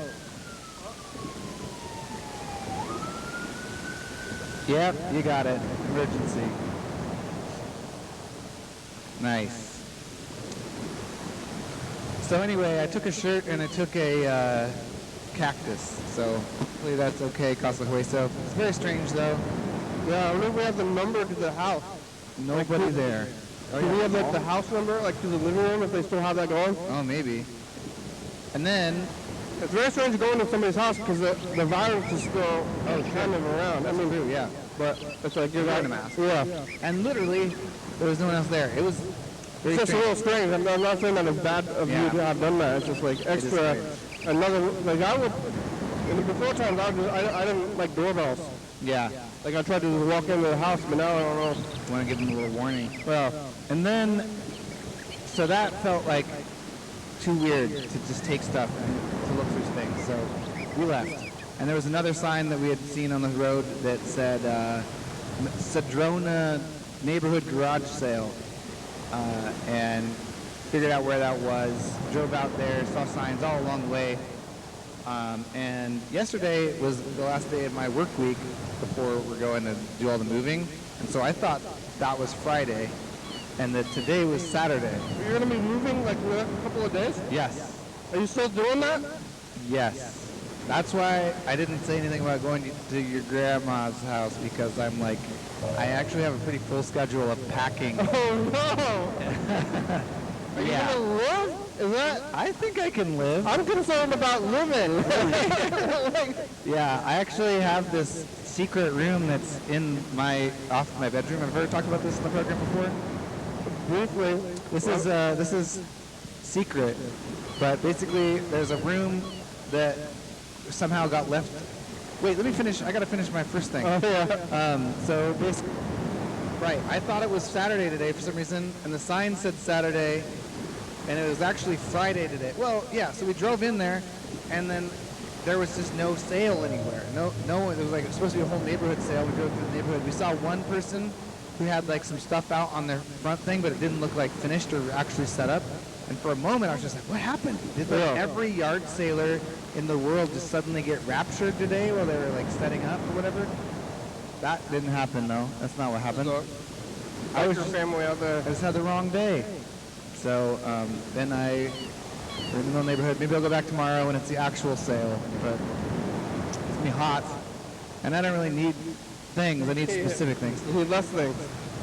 Speaker 4: Yep, you got it. Emergency. Nice. So anyway, I took a shirt and I took a cactus. So hopefully that's okay, Casa Hueso. It's very strange though.
Speaker 1: Yeah, I wonder if we have the number to the house.
Speaker 4: Nobody there.
Speaker 1: Do we have like the house number, like to the living room, if they still have that going?
Speaker 4: Oh, maybe. And then
Speaker 1: it's very strange going to somebody's house because the virus is still kind of around. I mean,
Speaker 4: true, yeah.
Speaker 1: But it's like you're wearing a mask. Yeah.
Speaker 4: And literally, there was no one else there. It was very
Speaker 1: it's just
Speaker 4: strange.
Speaker 1: a little strange. I'm not saying that it's bad of you to have done that. It's just like extra. Another, like I would, in the before times, I didn't like doorbells.
Speaker 4: Yeah.
Speaker 1: Like I tried to just walk into the house, but now I don't know.
Speaker 4: Want to give them a little warning.
Speaker 1: Well,
Speaker 4: and then, so that felt like too weird to just take stuff and to look through things. So we left. And there was another sign that we had seen on the road that said Cedrona Neighborhood Garage Sale. And figured out where that was, drove out there, saw signs all along the way. And yesterday was the last day of my work week before we're going to do all the moving. And so I thought that was Friday and that today was Saturday.
Speaker 1: You're going to be moving like in the next couple of days?
Speaker 4: Yes.
Speaker 1: Are you still doing that?
Speaker 4: Yes. That's why I didn't say anything about going to your grandma's house, because I'm like, I actually have a pretty full schedule of packing.
Speaker 1: Oh no! Are you gonna live? Is that?
Speaker 4: I think I can live.
Speaker 1: I'm concerned about living.
Speaker 4: Yeah, I actually have this secret room that's in off my bedroom. Have I ever talked about this in the program before?
Speaker 1: Briefly.
Speaker 4: This is secret, but basically there's a room that somehow got left. Wait, let me finish. I gotta finish my first thing.
Speaker 1: Oh yeah.
Speaker 4: So basically, right. I thought it was Saturday today for some reason, and the sign said Saturday, and it was actually Friday today. Well, yeah. So we drove in there, and then there was just no sale anywhere. No. It was like it was supposed to be a whole neighborhood sale. We drove through the neighborhood. We saw one person who had like some stuff out on their front thing, but it didn't look like finished or actually set up. And for a moment, I was just like, what happened? Did like every yard sailor in the world just suddenly get raptured today while they were like setting up or whatever? that didn't happen though. That's not what happened.
Speaker 1: So,
Speaker 4: I was
Speaker 1: your family out there.
Speaker 4: I just had the wrong day. So then we're in the neighborhood. Maybe I'll go back tomorrow when it's the actual sale. But it's gonna be hot, and I don't really need things. I need specific things.
Speaker 1: You need less things.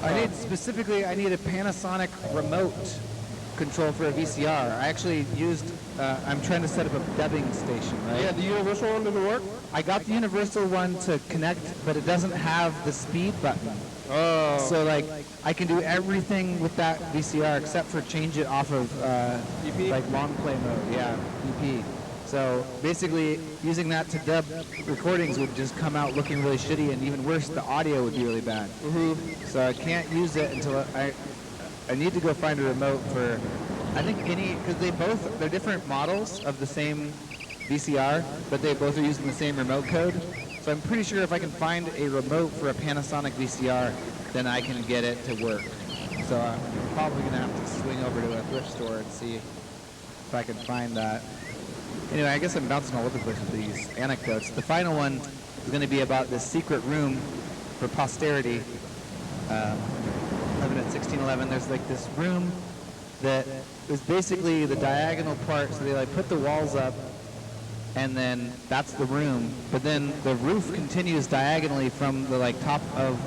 Speaker 4: I need a Panasonic remote control for a VCR. I actually used, I'm trying to set up a dubbing station, right?
Speaker 1: Yeah, the universal one doesn't work?
Speaker 4: I got the universal one to connect, but it doesn't have the speed button.
Speaker 1: Oh.
Speaker 4: So like, I can do everything with that VCR except for change it off of
Speaker 1: EP?
Speaker 4: like long play mode, yeah, EP. So basically, using that to dub recordings would just come out looking really shitty, and even worse, the audio would be really bad.
Speaker 1: Mm-hmm.
Speaker 4: So I can't use it until I need to go find a remote for, I think because they're different models of the same VCR, but they both are using the same remote code. So I'm pretty sure if I can find a remote for a Panasonic VCR, then I can get it to work. So I'm probably going to have to swing over to a thrift store and see if I can find that. Anyway, I guess I'm bouncing all over the place with these anecdotes. The final one is going to be about this secret room for posterity. Living at 1611, there's like this room that is basically the diagonal part. So they like put the walls up, and then that's the room. But then the roof continues diagonally from the like top of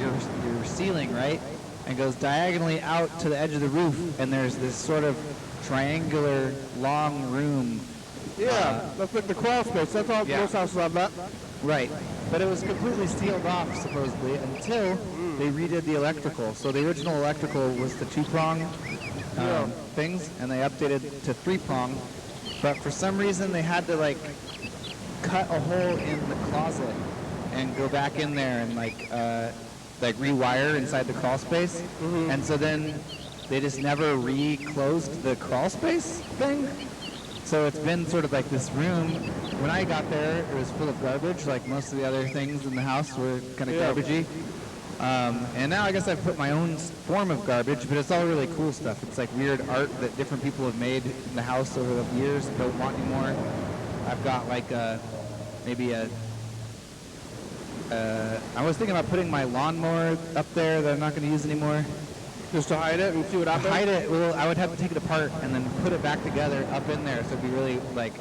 Speaker 4: your ceiling, right, and goes diagonally out to the edge of the roof. And there's this sort of triangular long room.
Speaker 1: Yeah, that's like the crawl space. That's all.
Speaker 4: Yeah.
Speaker 1: Most houses have that.
Speaker 4: Right, but it was completely sealed off supposedly until they redid the electrical. So the original electrical was the two-prong things, and they updated to three-prong. But for some reason, they had to like cut a hole in the closet and go back in there and like rewire inside the crawl space.
Speaker 1: Mm-hmm.
Speaker 4: And so then they just never re-closed the crawl space thing. So it's been sort of like this room. When I got there, it was full of garbage, like most of the other things in the house were kind of garbagey. And now I guess I've put my own form of garbage, but it's all really cool stuff. It's like weird art that different people have made in the house over the years and don't want anymore. I've got like I was thinking about putting my lawnmower up there that I'm not going to use anymore.
Speaker 1: Just to hide it and see what
Speaker 4: To
Speaker 1: happens?
Speaker 4: hide it, well, I would have to take it apart and then put it back together up in there. So it'd be really like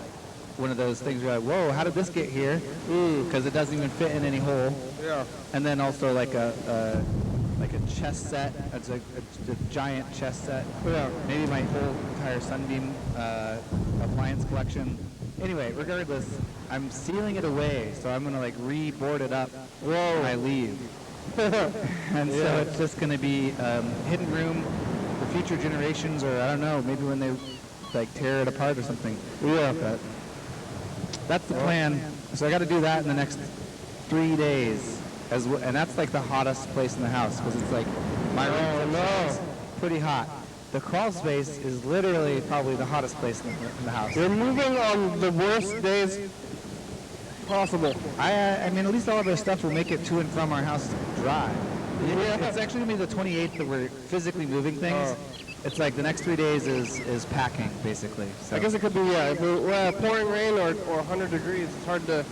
Speaker 4: one of those things where you're like, whoa, how did this get here? Because it doesn't even fit in any hole.
Speaker 1: Yeah.
Speaker 4: And then also like a chess set. It's a giant chess set.
Speaker 1: Yeah.
Speaker 4: Maybe my whole entire Sunbeam appliance collection. Anyway, regardless, I'm sealing it away, so I'm gonna like re-board it up when I leave. And so it's just gonna be hidden room for future generations, or I don't know, maybe when they like tear it apart or something.
Speaker 1: Yeah.
Speaker 4: But that's the plan. So I got to do that in the next 3 days, and that's like the hottest place in the house because it's like my room is pretty hot. The crawl space is literally probably the hottest place in the house.
Speaker 1: You're moving on the worst days possible.
Speaker 4: I mean, at least all of our stuff will make it to and from our house dry.
Speaker 1: Yeah.
Speaker 4: It's actually going to be the 28th that we're physically moving things. It's like the next 3 days is packing, basically. So.
Speaker 1: I guess it could be, if it, pouring rain or 100 degrees, it's hard to...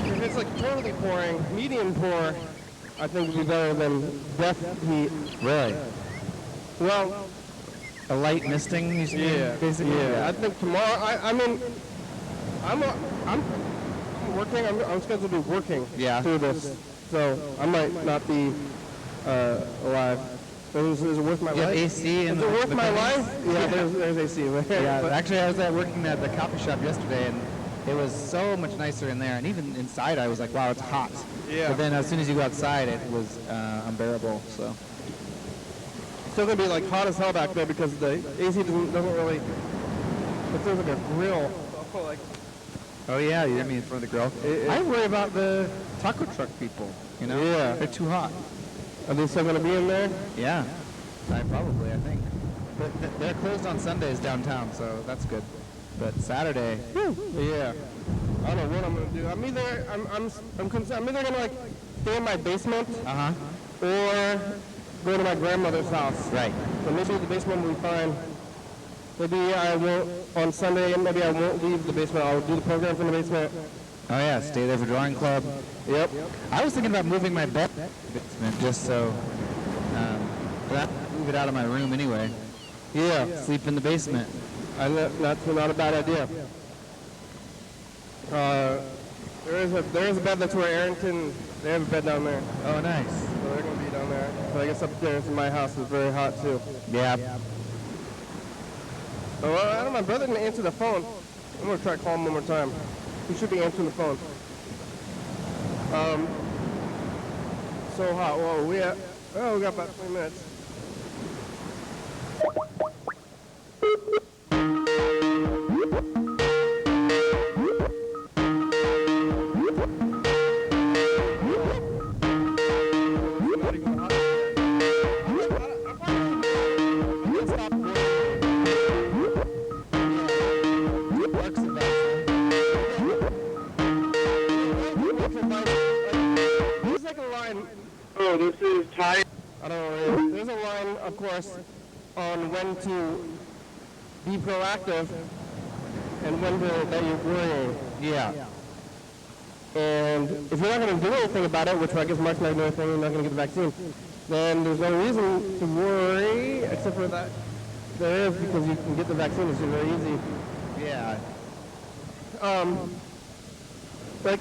Speaker 1: If it's like totally pouring, medium pour, I think would be better than death heat.
Speaker 4: Really?
Speaker 1: Well,
Speaker 4: a light misting, you mean, basically?
Speaker 1: Yeah, I think tomorrow, I'm working, I'm scheduled to be working through this, so I might not be alive. Is it worth my life?
Speaker 4: AC and
Speaker 1: is it worth my life? Yeah, there's AC.
Speaker 4: Yeah, actually I was working at the coffee shop yesterday, and it was so much nicer in there, and even inside I was like, wow, it's hot.
Speaker 1: Yeah.
Speaker 4: But then as soon as you go outside, it was unbearable, so.
Speaker 1: It's still going to be like hot as hell back there because the AC doesn't really, it feels like a grill. So, like,
Speaker 4: oh yeah, you mean in front of the grill? I worry about the taco truck people, you know?
Speaker 1: Yeah.
Speaker 4: They're too hot.
Speaker 1: Are they still going to be in there?
Speaker 4: Yeah, I think. But they're closed on Sundays downtown, so that's good. But Saturday,
Speaker 1: Yeah. I don't know what I'm going to do. I'm either going to like stay in my basement or go to my grandmother's house.
Speaker 4: right.
Speaker 1: So maybe the basement will be fine. Maybe I won't, on Sunday, maybe I won't leave the basement. I'll do the program from the basement.
Speaker 4: Oh yeah, stay there for drawing club.
Speaker 1: Yep.
Speaker 4: I was thinking about moving my bed to the basement just so, but I move it out of my room anyway.
Speaker 1: Yeah.
Speaker 4: Sleep in the basement.
Speaker 1: That's not a bad idea. There is a bed that's where Arrington, they have a bed down there.
Speaker 4: Oh, nice.
Speaker 1: So they're going to be down there. So I guess upstairs in my house is very hot too.
Speaker 4: Yeah.
Speaker 1: Oh, well, I don't know, my brother didn't answer the phone. I'm going to try to call him one more time. He should be answering the phone. So hot. Whoa, we got about 20 minutes.
Speaker 5: This is Ty.
Speaker 1: I don't know. There's a line, of course, on when to be proactive and when that you're worrying.
Speaker 4: Yeah.
Speaker 1: And if you're not going to do anything about it, which I guess Mark's not going to do anything, you're not going to get the vaccine, then there's no reason to worry, except for that there is, because you can get the vaccine. It's very easy.
Speaker 4: Yeah.
Speaker 1: Like,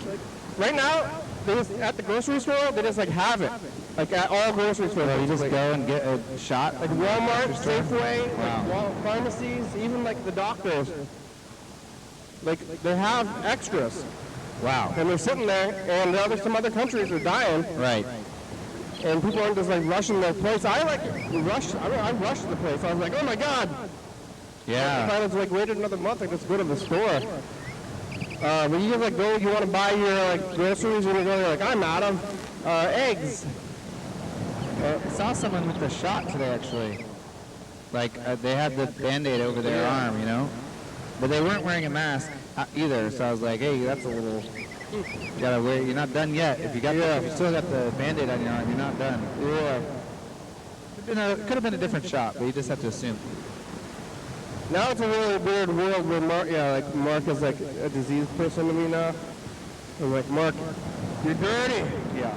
Speaker 1: right now, they just, at the grocery store, they just, like, have it. Like, at all grocery stores.
Speaker 4: You just go and get a shot?
Speaker 1: Like Walmart, Safeway,
Speaker 4: Wow.
Speaker 1: like pharmacies, even, like, the doctors. Like, they have extras.
Speaker 4: Wow.
Speaker 1: And they're sitting there, and some other countries are dying,
Speaker 4: Right.
Speaker 1: and people aren't just, like, rushing their place. I rushed the place. I was like, oh, my God.
Speaker 4: Yeah.
Speaker 1: If I was, like, waited another month, I just go to the store. But you just, like, go, you want to buy your, like, groceries, and you go, you're like, I'm out of eggs.
Speaker 4: I saw someone with the shot today, actually. Like, they had the Band-Aid over their arm, you know? But they weren't wearing a mask either, so I was like, hey, that's a little... You gotta wear... You're not done yet. If you still got the Band-Aid on your arm, you're not done.
Speaker 1: Yeah.
Speaker 4: Could have been a different shot, but you just have to assume.
Speaker 1: Now it's a really weird world where Mark is like a diseased person to me now. I'm like, Mark, you're dirty.
Speaker 4: Yeah.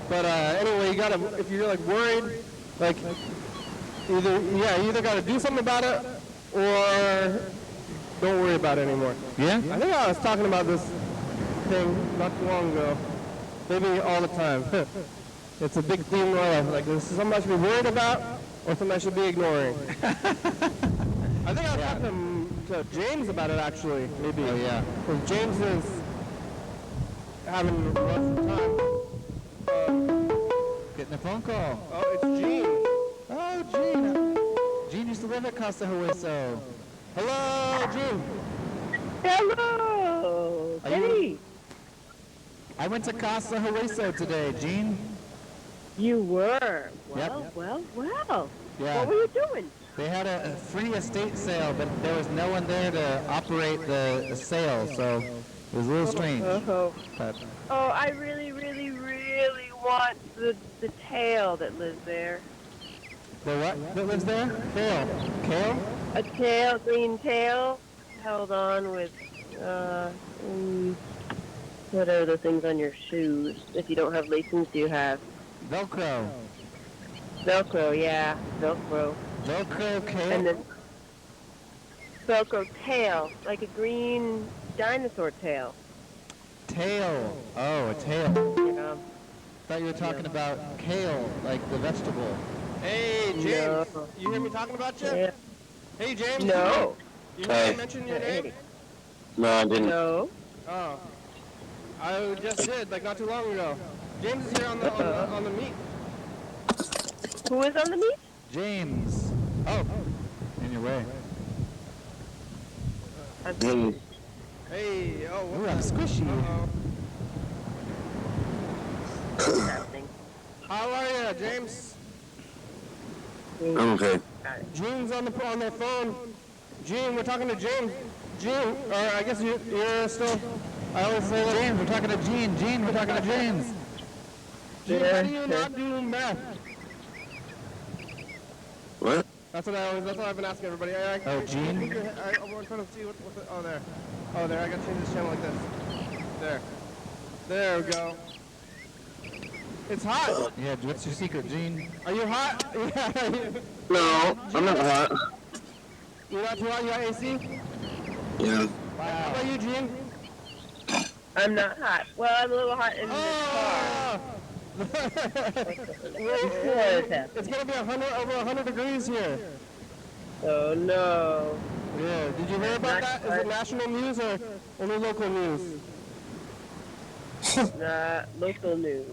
Speaker 1: But anyway, you gotta, if you're like worried, like you either gotta do something about it or don't worry about it anymore.
Speaker 4: Yeah?
Speaker 1: I think I was talking about this thing not too long ago. Maybe all the time. It's a big theme in my life. Like, this is something I should be worried about or something I should be ignoring. I think I was talking to James about it, actually, maybe.
Speaker 4: Oh, yeah.
Speaker 1: Because James is having a rough time.
Speaker 4: Getting a phone call.
Speaker 1: Oh, it's Gene.
Speaker 4: Oh, Gene. Gene used to live at Casa Hueso.
Speaker 1: Hello, Gene.
Speaker 6: Hello. Hey.
Speaker 4: I went to Casa Hueso today, Gene.
Speaker 6: You were. Well,
Speaker 4: Yep.
Speaker 6: well.
Speaker 4: Yeah.
Speaker 6: What were you doing?
Speaker 4: They had a free estate sale, but there was no one there to operate the sale, so it was a little strange.
Speaker 6: Oh,
Speaker 4: But
Speaker 6: I really want the tail that lives there.
Speaker 4: the what that lives there? Kale. Kale?
Speaker 6: A tail, green tail, held on with, what are the things on your shoes? If you don't have lacings, do you have?
Speaker 4: Velcro.
Speaker 6: Velcro, yeah, Velcro.
Speaker 4: Velcro kale.
Speaker 6: And then Velcro tail, like a green dinosaur tail.
Speaker 4: Tail. Oh, a tail.
Speaker 6: Yeah.
Speaker 4: Thought you were talking about kale, like the vegetable.
Speaker 1: Hey, James.
Speaker 6: No.
Speaker 1: You hear me talking about you?
Speaker 6: Yeah.
Speaker 1: Hey, James.
Speaker 6: No.
Speaker 1: You heard me mention your name?
Speaker 2: No, I didn't.
Speaker 6: No.
Speaker 1: Oh. I just did, like not too long ago. James is here on the meet.
Speaker 6: Who is on the meet?
Speaker 4: James. Oh, in your way.
Speaker 1: Hey, oh,
Speaker 4: Ooh, I'm squishy.
Speaker 6: What's happening?
Speaker 1: How are you, James?
Speaker 2: I'm okay.
Speaker 1: Gene's on the phone. Gene, we're talking to James. Gene, or I guess you're still. I always say that.
Speaker 4: James, we're talking to Gene. Gene, we're talking to James.
Speaker 1: Gene, how do you not do math?
Speaker 2: What?
Speaker 1: That's what I've been asking everybody.
Speaker 4: Oh, Gene?
Speaker 1: I'm trying to see what oh, there. Oh, there, I gotta change this channel like this. there. There we go. It's hot.
Speaker 4: Yeah, what's your secret, Gene?
Speaker 1: Are you hot? Yeah.
Speaker 7: No, I'm not hot.
Speaker 1: You're not too hot? You got AC?
Speaker 7: Yeah.
Speaker 1: How about you, Gene?
Speaker 6: I'm not hot. Well, I'm a little hot in the
Speaker 1: Oh! It's gonna be over 100 degrees here.
Speaker 6: car. Oh no.
Speaker 1: Yeah. Did you hear about that? Is it national news or only local news?
Speaker 6: Local news.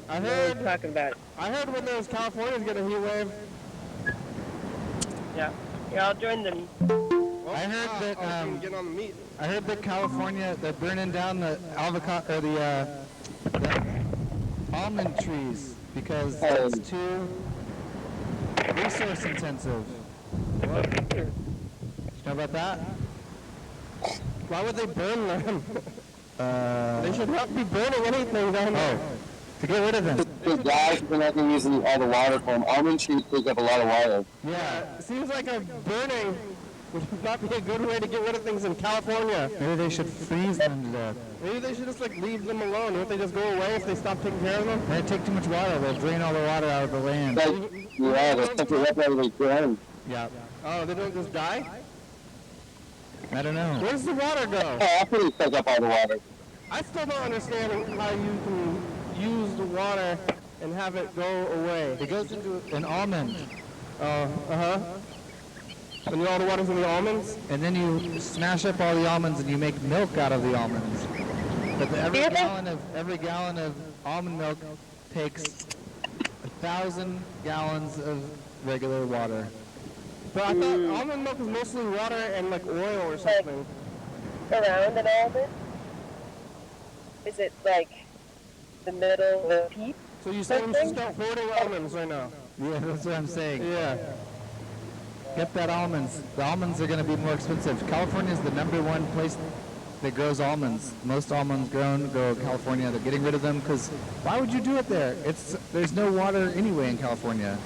Speaker 1: I
Speaker 6: No
Speaker 1: heard.
Speaker 6: one's talking about it.
Speaker 1: I heard when there's California's getting a heat wave.
Speaker 6: Yeah. Yeah, I'll join them.
Speaker 4: I heard that,
Speaker 1: get on the meat.
Speaker 4: I heard that California, they're burning down the avocado, or the almond trees because it's too resource intensive. What? Did you know about that?
Speaker 1: Why would they burn them? They should not be burning anything down there.
Speaker 4: To get rid of them.
Speaker 7: The guys are not going to use all the water for them. Almond trees take up a lot of water.
Speaker 1: Yeah. It seems like a burning would not be a good way to get rid of things in California.
Speaker 4: Maybe they should freeze them to death.
Speaker 1: Maybe they should just like leave them alone. Won't they just go away if they stop taking care of them?
Speaker 4: They take too much water. They'll drain all the water out of the land.
Speaker 7: Like, yeah, they suck it up out of the ground.
Speaker 4: Yeah.
Speaker 1: Oh, they don't just die?
Speaker 4: I don't know.
Speaker 1: Where's the water go?
Speaker 7: Oh, after they suck up all the water.
Speaker 1: I still don't understand how you can use the water and have it go away.
Speaker 4: It goes into an almond,
Speaker 1: Uh-huh. And all the water's in the almonds?
Speaker 4: and then you smash up all the almonds and you make milk out of the almonds. But every gallon of almond milk takes 1,000 gallons of regular water.
Speaker 1: But I thought almond milk is mostly water and like oil or something.
Speaker 6: Around and all this? Is it like the middle of the heap?
Speaker 1: So you're saying we should start hoarding almonds right now?
Speaker 4: Yeah, that's what I'm saying.
Speaker 1: Yeah.
Speaker 4: Get that almonds. The almonds are going to be more expensive. California is the #1 place that grows almonds. Most almonds go in California. They're getting rid of them because why would you do it there? There's no water anyway in California.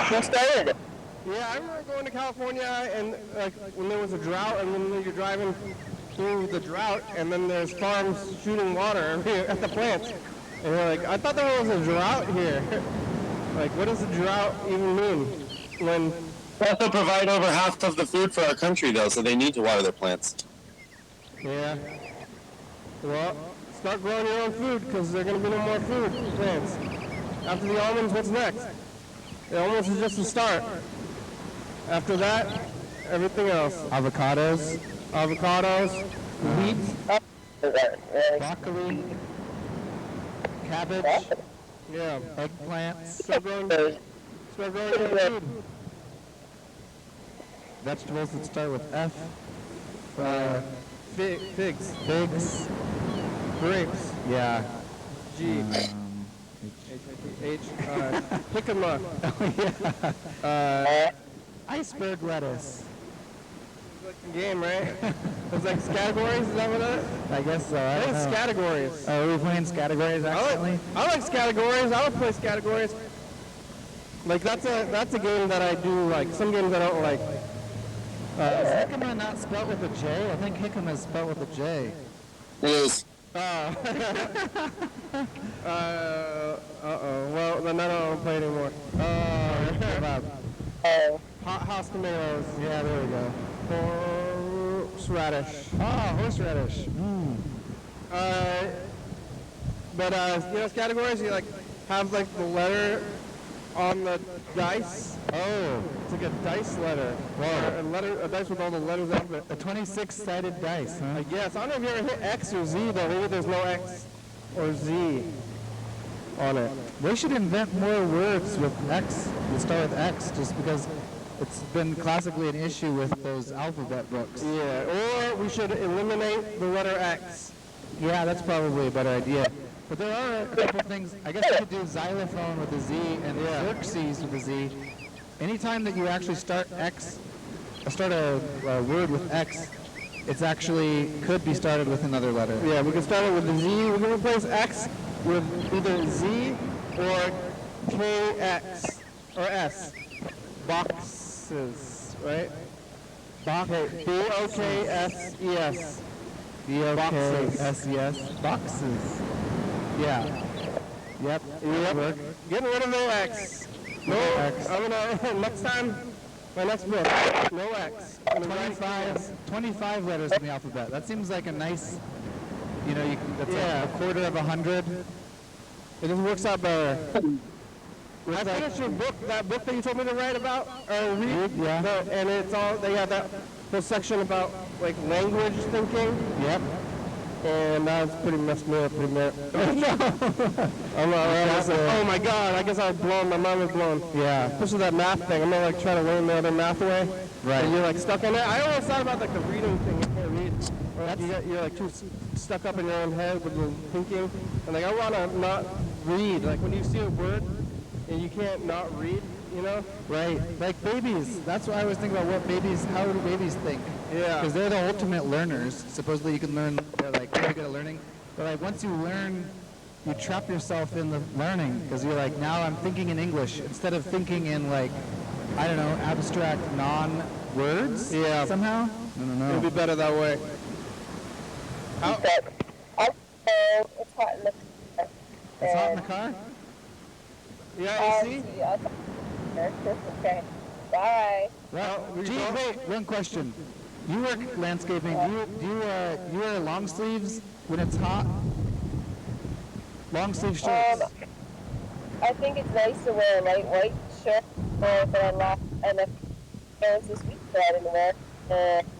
Speaker 6: Who started it?
Speaker 1: Yeah, I remember going to California and like when there was a drought and then you're driving through the drought and then there's farms shooting water at the plants. And you're like, I thought there was a drought here. Like, what does a drought even mean? When
Speaker 7: They also provide over half of the food for our country, though, so they need to water their plants.
Speaker 1: Yeah. Well, start growing your own food because there's going to be no more food plants. After the almonds, what's next? The almonds is just the start. After that, everything else.
Speaker 4: Avocados,
Speaker 1: Wheat.
Speaker 4: broccoli, cabbage,
Speaker 1: Yeah.
Speaker 4: eggplants,
Speaker 1: Start growing your own food.
Speaker 4: vegetables that start with F,
Speaker 1: Figs.
Speaker 4: figs,
Speaker 1: Grapes.
Speaker 4: yeah.
Speaker 1: G. H. Jicama.
Speaker 4: Iceberg lettuce.
Speaker 1: Game, right? It's like categories, is that what it is?
Speaker 4: I guess so.
Speaker 1: I
Speaker 4: I
Speaker 1: think
Speaker 4: don't
Speaker 1: it's
Speaker 4: know.
Speaker 1: categories.
Speaker 4: Oh, are we playing categories accidentally?
Speaker 1: I like categories. I would play categories. Like that's a game that I do like. Some games I don't like.
Speaker 4: Is jicama not spelled with a J? I think jicama is spelled with a J.
Speaker 7: It is.
Speaker 1: Well, then I don't play anymore.
Speaker 4: Give up.
Speaker 1: House tomatoes.
Speaker 4: Yeah, there we go.
Speaker 1: Horseradish.
Speaker 4: Oh, horseradish.
Speaker 1: But you know, categories. You like have like the letter on the dice.
Speaker 4: Oh,
Speaker 1: It's like a dice letter. Or a dice with all the letters out of it.
Speaker 4: a 26-sided dice, huh?
Speaker 1: I guess. I don't know if you ever hit X or Z though. Maybe there's no X or Z on it.
Speaker 4: They should invent more words with X, that start with X, just because it's been classically an issue with those alphabet books.
Speaker 1: Yeah. Or we should eliminate the letter X.
Speaker 4: Yeah, that's probably a better idea. But there are a couple things. I guess you could do xylophone with a Z and Xerxes with a Z. Anytime that you actually start a word with X, it's actually could be started with another letter.
Speaker 1: Yeah, we can start it with the Z. We can replace X with either Z or KX or S. Boxes, right? Okay, B-O-K-S-E-S.
Speaker 4: B-O-K-S-E-S. Boxes. Yeah. Yep.
Speaker 1: Yep. Getting rid of no X. No X. I'm gonna, next time, my next book, no X.
Speaker 4: 25 letters in the alphabet. That seems like a nice, that's like a quarter of 100.
Speaker 1: It just works out better. I finished your book, that book that you told me to write about, or read.
Speaker 4: Yeah.
Speaker 1: And it's all, they have that whole section about, like, language thinking.
Speaker 4: Yep.
Speaker 1: And that's pretty messed me up pretty much. Oh my god, I guess I was blown, my mind was blown.
Speaker 4: Yeah.
Speaker 1: Especially that math thing. I'm gonna like try to learn the other math way.
Speaker 4: Right.
Speaker 1: And you're like stuck in it. I always thought about like the reading thing, you can't read. Or like you're like too stuck up in your own head with the thinking. And like I wanna not read. Like when you see a word and you can't not read, you know?
Speaker 4: Right. Like babies. That's what I was thinking about. How do babies think?
Speaker 1: Yeah.
Speaker 4: Because they're the ultimate learners. Supposedly you can learn, they're like really good at learning. But like once you learn, you trap yourself in the learning. Because you're like, now I'm thinking in English instead of thinking in like, I don't know, abstract non-words.
Speaker 1: Yeah.
Speaker 4: Somehow? I don't know.
Speaker 1: It'll be better that way.
Speaker 6: It's hot in the car.
Speaker 4: It's hot in the car?
Speaker 1: Yeah, you see?
Speaker 6: Okay. Bye.
Speaker 4: Well, gee, wait, one question. You work landscaping. Do you wear long sleeves when it's hot? Long sleeve shirts.
Speaker 6: I think it's nice to wear a light white shirt, but I lost enough clothes this week that I didn't wear.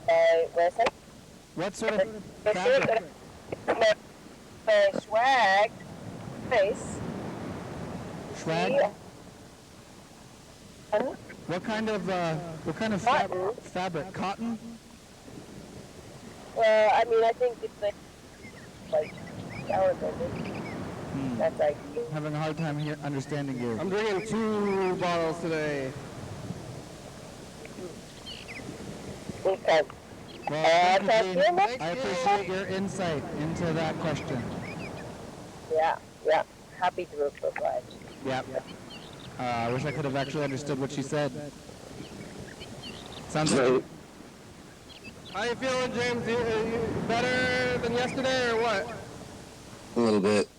Speaker 6: I wear some.
Speaker 4: What sort of fabric?
Speaker 6: My swag. Nice.
Speaker 4: Swag?
Speaker 6: Yeah.
Speaker 4: What kind of
Speaker 6: Cotton.
Speaker 4: fabric? Cotton?
Speaker 6: Well, I mean, I think it's like shower building. That's ideal.
Speaker 4: Having a hard time here understanding you.
Speaker 1: I'm drinking 2 bottles today.
Speaker 6: Okay.
Speaker 4: Well, thank you, Dean. I appreciate your insight into that question.
Speaker 6: Yeah. Happy to provide.
Speaker 4: Yep. I wish I could have actually understood what she said. Sounds like...
Speaker 1: How you feeling, James? You better than yesterday or what?
Speaker 7: A little bit.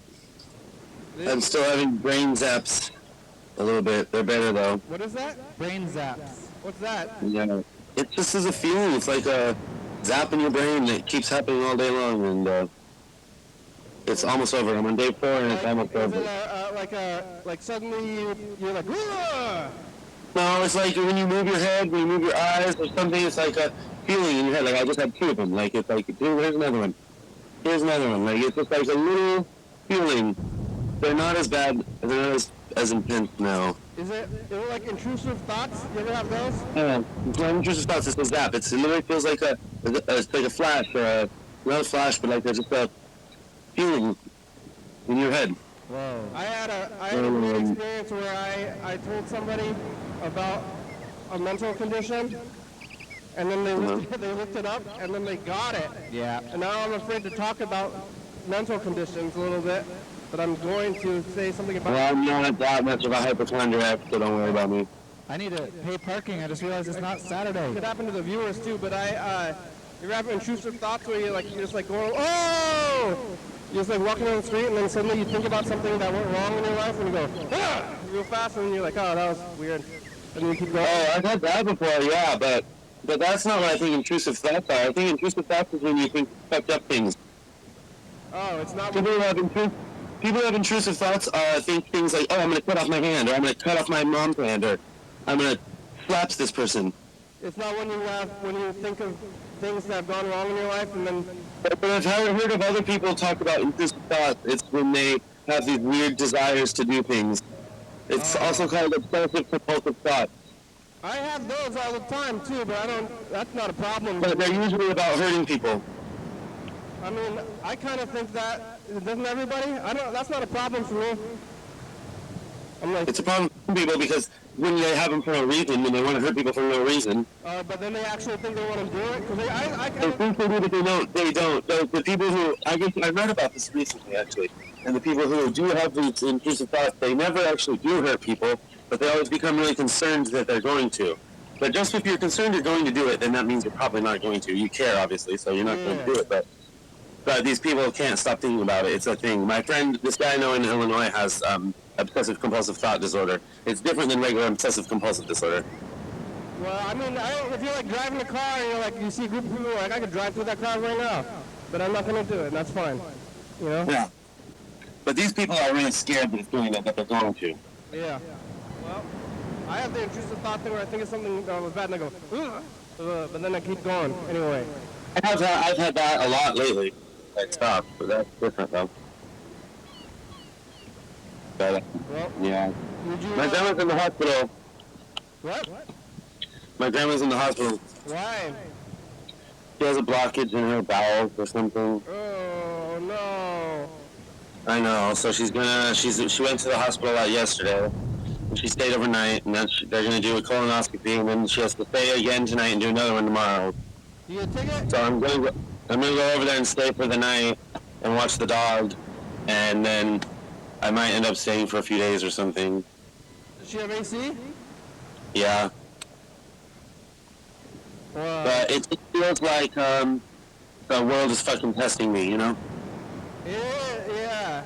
Speaker 7: I'm still having brain zaps. A little bit. They're better though.
Speaker 1: What is that?
Speaker 4: Brain zaps.
Speaker 1: What's that?
Speaker 7: Yeah. It just is a feeling. It's like a zap in your brain that keeps happening all day long, and it's almost over. I'm on day 4 and it's almost over.
Speaker 1: Is it like suddenly you're like, whoa!
Speaker 7: No, it's like when you move your head, when you move your eyes or something, it's like a feeling in your head. Like I just had 2 of them. Like it's like, here's another one. Here's another one. Like it's just like a little feeling. They're not as bad. They're not as intense now.
Speaker 1: Is it like intrusive thoughts? You ever have those?
Speaker 7: Yeah, it's not intrusive thoughts. It's a zap. It literally feels like it's like a flash or not a flash, but like there's just a feeling in your head.
Speaker 4: Whoa.
Speaker 1: I had a weird experience where I told somebody about a mental condition, and then they looked it up, and then they got it.
Speaker 4: Yeah.
Speaker 1: And now I'm afraid to talk about mental conditions a little bit, but I'm going to say something about...
Speaker 7: Well, I'm not that much of a hypochondriac, so don't worry about me.
Speaker 4: I need to pay parking. I just realized it's not Saturday.
Speaker 1: It could happen to the viewers too, but you're having intrusive thoughts where you're just like going, oh! You're just like walking down the street, and then suddenly you think about something that went wrong in your life, and you go, ah! Real fast, and then you're like, oh, that was weird. And then you keep going.
Speaker 7: Oh, I've had that before, yeah, but that's not what I think intrusive thoughts are. I think intrusive thoughts is when you think fucked up things.
Speaker 1: Oh, it's not...
Speaker 7: People who have intrusive thoughts think things like, oh, I'm going to cut off my hand, or I'm going to cut off my mom's hand, or I'm going to slap this person.
Speaker 1: It's not when you think of things that have gone wrong in your life, and then...
Speaker 7: But I've heard of other people talk about intrusive thoughts. It's when they have these weird desires to do things. It's also called obsessive compulsive thoughts.
Speaker 1: I have those all the time too, but that's not a problem.
Speaker 7: But they're usually about hurting people.
Speaker 1: I mean, I kind of think that, doesn't everybody? That's not a problem for me. I'm like...
Speaker 7: It's a problem for people because when they have them for no reason, when they want to hurt people for no reason.
Speaker 1: But then they actually think they want to do it? Because
Speaker 7: They think they do, but they don't. The people who, I read about this recently, actually, and the people who do have these intrusive thoughts, they never actually do hurt people, but they always become really concerned that they're going to. But just if you're concerned you're going to do it, then that means you're probably not going to. You care, obviously, so you're not going to do it. But these people can't stop thinking about it. It's a thing. My friend, this guy I know in Illinois, has obsessive compulsive thought disorder. It's different than regular obsessive compulsive disorder.
Speaker 1: Well, I mean, if you're like driving a car and you're like, you see a group of people, like I could drive through that car right now, but I'm not going to do it, and that's fine. You know?
Speaker 7: Yeah. But these people are really scared that it's doing that they're going to.
Speaker 1: Yeah. Well, I have the intrusive thought thing where I think it's something was bad and I go, but then I keep going anyway.
Speaker 7: I've had that a lot lately. Like, stop, but that's different though. But,
Speaker 1: well,
Speaker 7: yeah. My grandma's in the hospital.
Speaker 1: What?
Speaker 7: My grandma's in the hospital.
Speaker 1: Why?
Speaker 7: She has a blockage in her bowels or something.
Speaker 1: Oh, no.
Speaker 7: I know, so she went to the hospital yesterday. And she stayed overnight, and then they're going to do a colonoscopy, and then she has to stay again tonight and do another one tomorrow.
Speaker 1: You gonna take it?
Speaker 7: So I'm going to go over there and stay for the night and watch the dog, and then I might end up staying for a few days or something.
Speaker 1: Does she have AC?
Speaker 7: Yeah. But it feels like the world is fucking testing me, you know?
Speaker 1: Yeah.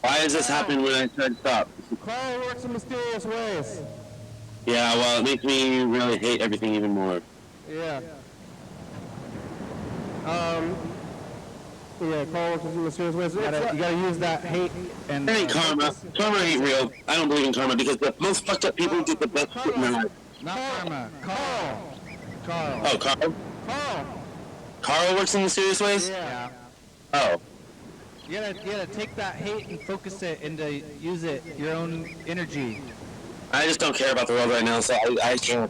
Speaker 7: Why is this happening when I try to stop?
Speaker 1: Carl works in mysterious ways.
Speaker 7: Yeah, well, it makes me really hate everything even more.
Speaker 1: Yeah. Yeah, Carl works in mysterious ways. You gotta use that hate and...
Speaker 7: It ain't karma. Karma ain't real. I don't believe in karma because the most fucked up people get the best shit in their life.
Speaker 4: Not karma. Carl.
Speaker 7: Oh, Carl?
Speaker 1: Carl.
Speaker 7: Carl works in mysterious ways?
Speaker 1: Yeah.
Speaker 7: Oh.
Speaker 4: You gotta take that hate and focus it into use it, your own energy.
Speaker 7: I just don't care about the world right now, so I can't.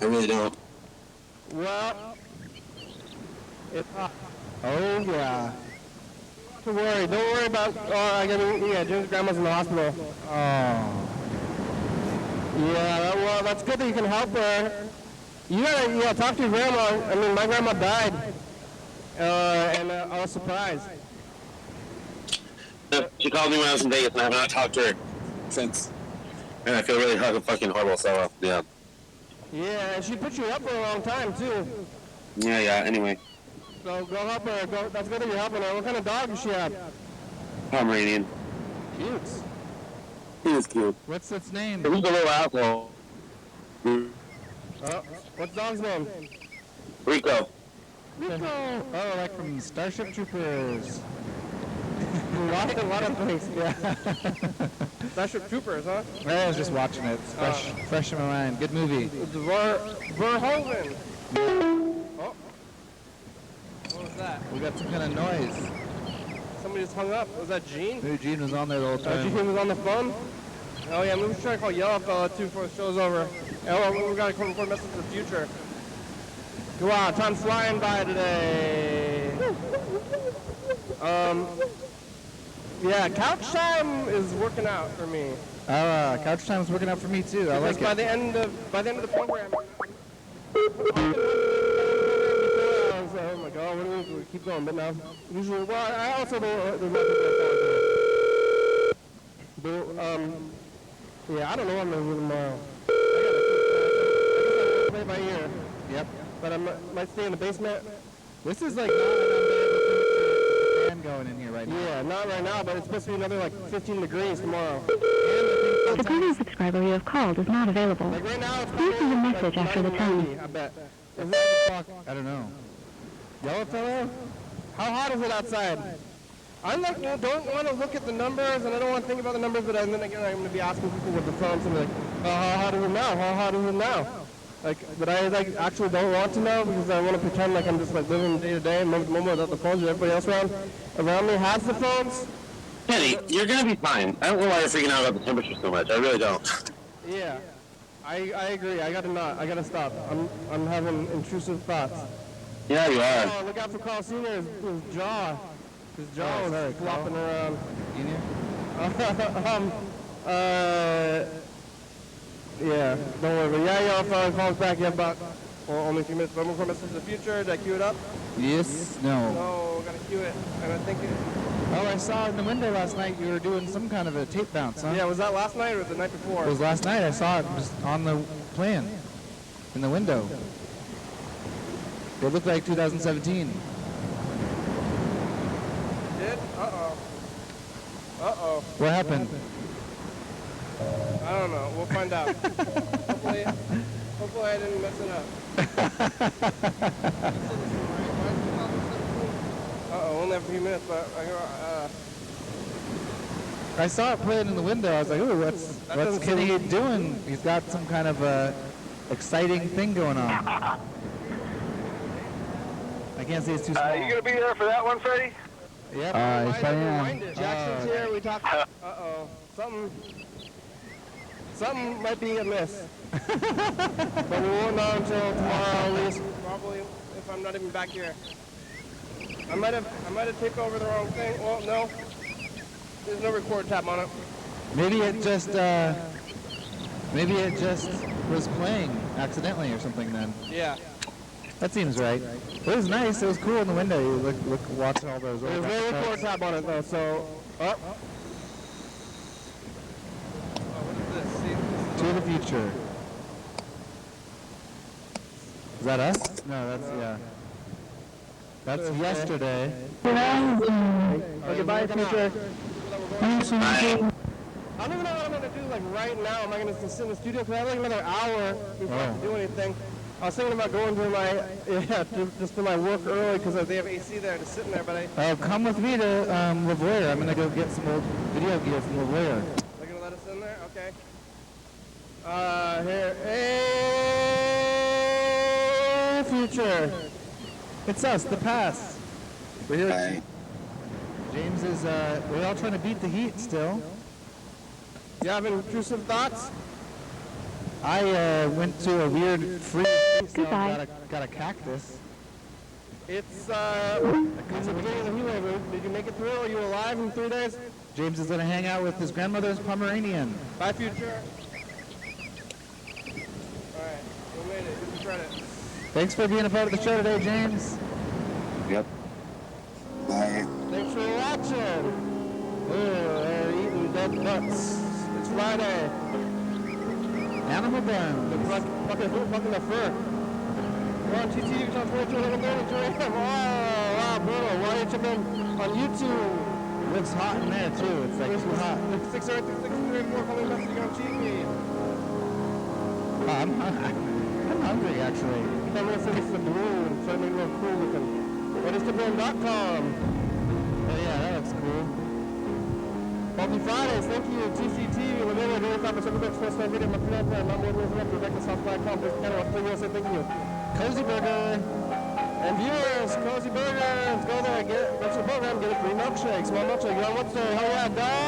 Speaker 7: I really don't.
Speaker 1: Well,
Speaker 4: Oh yeah.
Speaker 1: don't worry about, Jim's grandma's in the hospital.
Speaker 4: Oh.
Speaker 1: Yeah, well, that's good that you can help her. You gotta talk to your grandma. I mean, my grandma died, and I was surprised.
Speaker 7: She called me when I was in Vegas, and I have not talked to her since. And I feel really fucking horrible, so, yeah.
Speaker 1: Yeah, and she put you up for a long time, too.
Speaker 7: Yeah, anyway.
Speaker 1: So go help her. That's good that you're helping her. What kind of dog does she have?
Speaker 7: Pomeranian.
Speaker 1: Cute.
Speaker 7: He is cute.
Speaker 4: What's its name?
Speaker 7: He's a little asshole.
Speaker 1: What's the dog's name?
Speaker 7: Rico.
Speaker 1: Oh,
Speaker 4: like from Starship Troopers.
Speaker 1: a lot of things. Yeah. Starship Troopers, huh?
Speaker 4: I was just watching it. It's fresh in my mind. Good movie.
Speaker 1: It's Verhoeven. Oh. What was that?
Speaker 4: We got some kind of noise.
Speaker 1: Somebody just hung up. Was that Gene?
Speaker 4: Maybe Gene was on there the whole time.
Speaker 1: Gene was on the phone? Oh yeah, maybe we should try to call Yellow Fella too before the show's over. Oh, we gotta record a message to the future. Wow, time's flying by today. Yeah, couch time is working out for me.
Speaker 4: Couch time is working out for me too. I like it.
Speaker 1: By the end of the program. Oh my God, we keep going, but now usually, well, I also don't. Yeah, I don't know what I'm gonna do tomorrow. I gotta play by ear.
Speaker 4: Yep.
Speaker 1: But I might stay in the basement.
Speaker 4: This is like not a fan going in here right now.
Speaker 1: Yeah, not right now, but it's supposed to be another like 15 degrees tomorrow.
Speaker 3: The current subscriber you have called is not available.
Speaker 1: Like right now, it's
Speaker 3: Please leave a message after the tone.
Speaker 1: I bet.
Speaker 4: I don't know.
Speaker 1: Yellow fellow? How hot is it outside? I don't want to look at the numbers, and I don't want to think about the numbers, but then again, I'm going to be asking people with the phones, and be like, how hot is it now? How hot is it now? But I actually don't want to know, because I want to pretend like I'm just living day to day, moment without the phones, and everybody else around me has the phones.
Speaker 7: Kenny, you're going to be fine. I don't know why you're freaking out about the temperature so much. I really don't.
Speaker 1: Yeah, I agree. I gotta stop. I'm having intrusive thoughts.
Speaker 7: Yeah, you are.
Speaker 1: Oh, look out for Carl Sr. His jaw. His jaw was flopping around. Yeah, don't worry. But yeah, y'all calls back in about Well, only a few minutes. One more message to the future. Did I cue it up?
Speaker 4: Yes. No.
Speaker 1: No, gotta cue it. And I think it...
Speaker 4: Oh, I saw in the window last night you were doing some kind of a tape bounce, huh?
Speaker 1: Yeah, was that last night or was it the night before?
Speaker 4: It was last night. I saw it just on the plan, in the window. It looked like 2017.
Speaker 1: Did? Uh-oh. Uh-oh.
Speaker 4: What happened?
Speaker 1: I don't know. We'll find out. Hopefully I didn't mess it up. Uh-oh, only have a few minutes, but
Speaker 4: I saw it playing in the window. I was like, ooh, what's Kenny doing? He's got some kind of exciting thing going on. I can't see it's too small.
Speaker 5: You gonna be there for that one, Freddie?
Speaker 4: Yep.
Speaker 1: yes, I am. Jackson's here. We talked. Uh-oh. Something might be amiss. But we won't know until tomorrow, at least. Probably, if I'm not even back here. I might have taped over the wrong thing. Well, no. There's no record tab on it.
Speaker 4: Maybe it just was playing accidentally or something then.
Speaker 1: Yeah.
Speaker 4: That seems right. It was nice. It was cool in the window. You look watching all those.
Speaker 1: There's no record tab on it though, so. Oh. What is this? See,
Speaker 4: To the future. Is that us? No, that's yeah. That's yesterday.
Speaker 1: Okay, bye, future. I don't even know what I'm gonna do like right now. Am I gonna sit in the studio? Cause I have like another hour before I can do anything. I was thinking about going to my just to my work early because they have AC there, just sitting there. But
Speaker 4: come with me to Lavoyer. I'm gonna go get some old video gear from Lavoyer.
Speaker 1: They're gonna let us in there? Okay. Here. Hey, future.
Speaker 4: It's us, the past. We're here. James is. We're all trying to beat the heat still.
Speaker 1: You have intrusive thoughts?
Speaker 4: I went to a weird free.
Speaker 3: Goodbye.
Speaker 4: Got a cactus.
Speaker 1: It's the beginning of the heat wave. Did you make it through? Are you alive in 3 days?
Speaker 4: James is gonna hang out with his grandmother's Pomeranian.
Speaker 1: Bye, future. All right, we made it. Give me credit.
Speaker 4: Thanks for being a part of the show today, James.
Speaker 7: Yep. Bye.
Speaker 1: Thanks for watching. They're eating dead butts. It's Friday.
Speaker 4: Animal Bones.
Speaker 1: They're fucking the fur. We're on TCTV, Talk 22, 11:30, 2 a.m. Oh, wow, brutal. YDHWM on YouTube.
Speaker 4: Looks hot in there too. It's like too hot.
Speaker 1: 603-634, calling messaging on TV.
Speaker 4: I'm hungry actually.
Speaker 1: I'm going to send this to Blue and try to make it a little cool looking. YDHWM.com.
Speaker 4: Oh yeah, that looks cool.
Speaker 1: Happy Fridays, thank you, TCTV, Levina, doing time for some of the first time video, my friend, and my name is Rebecca South.com, please Canada, Australia, say thank you. Cozy Burger, and viewers, Cozy Burger, go there, get your program, get a free milkshake, small milkshake, you know what's there, hell yeah, dog!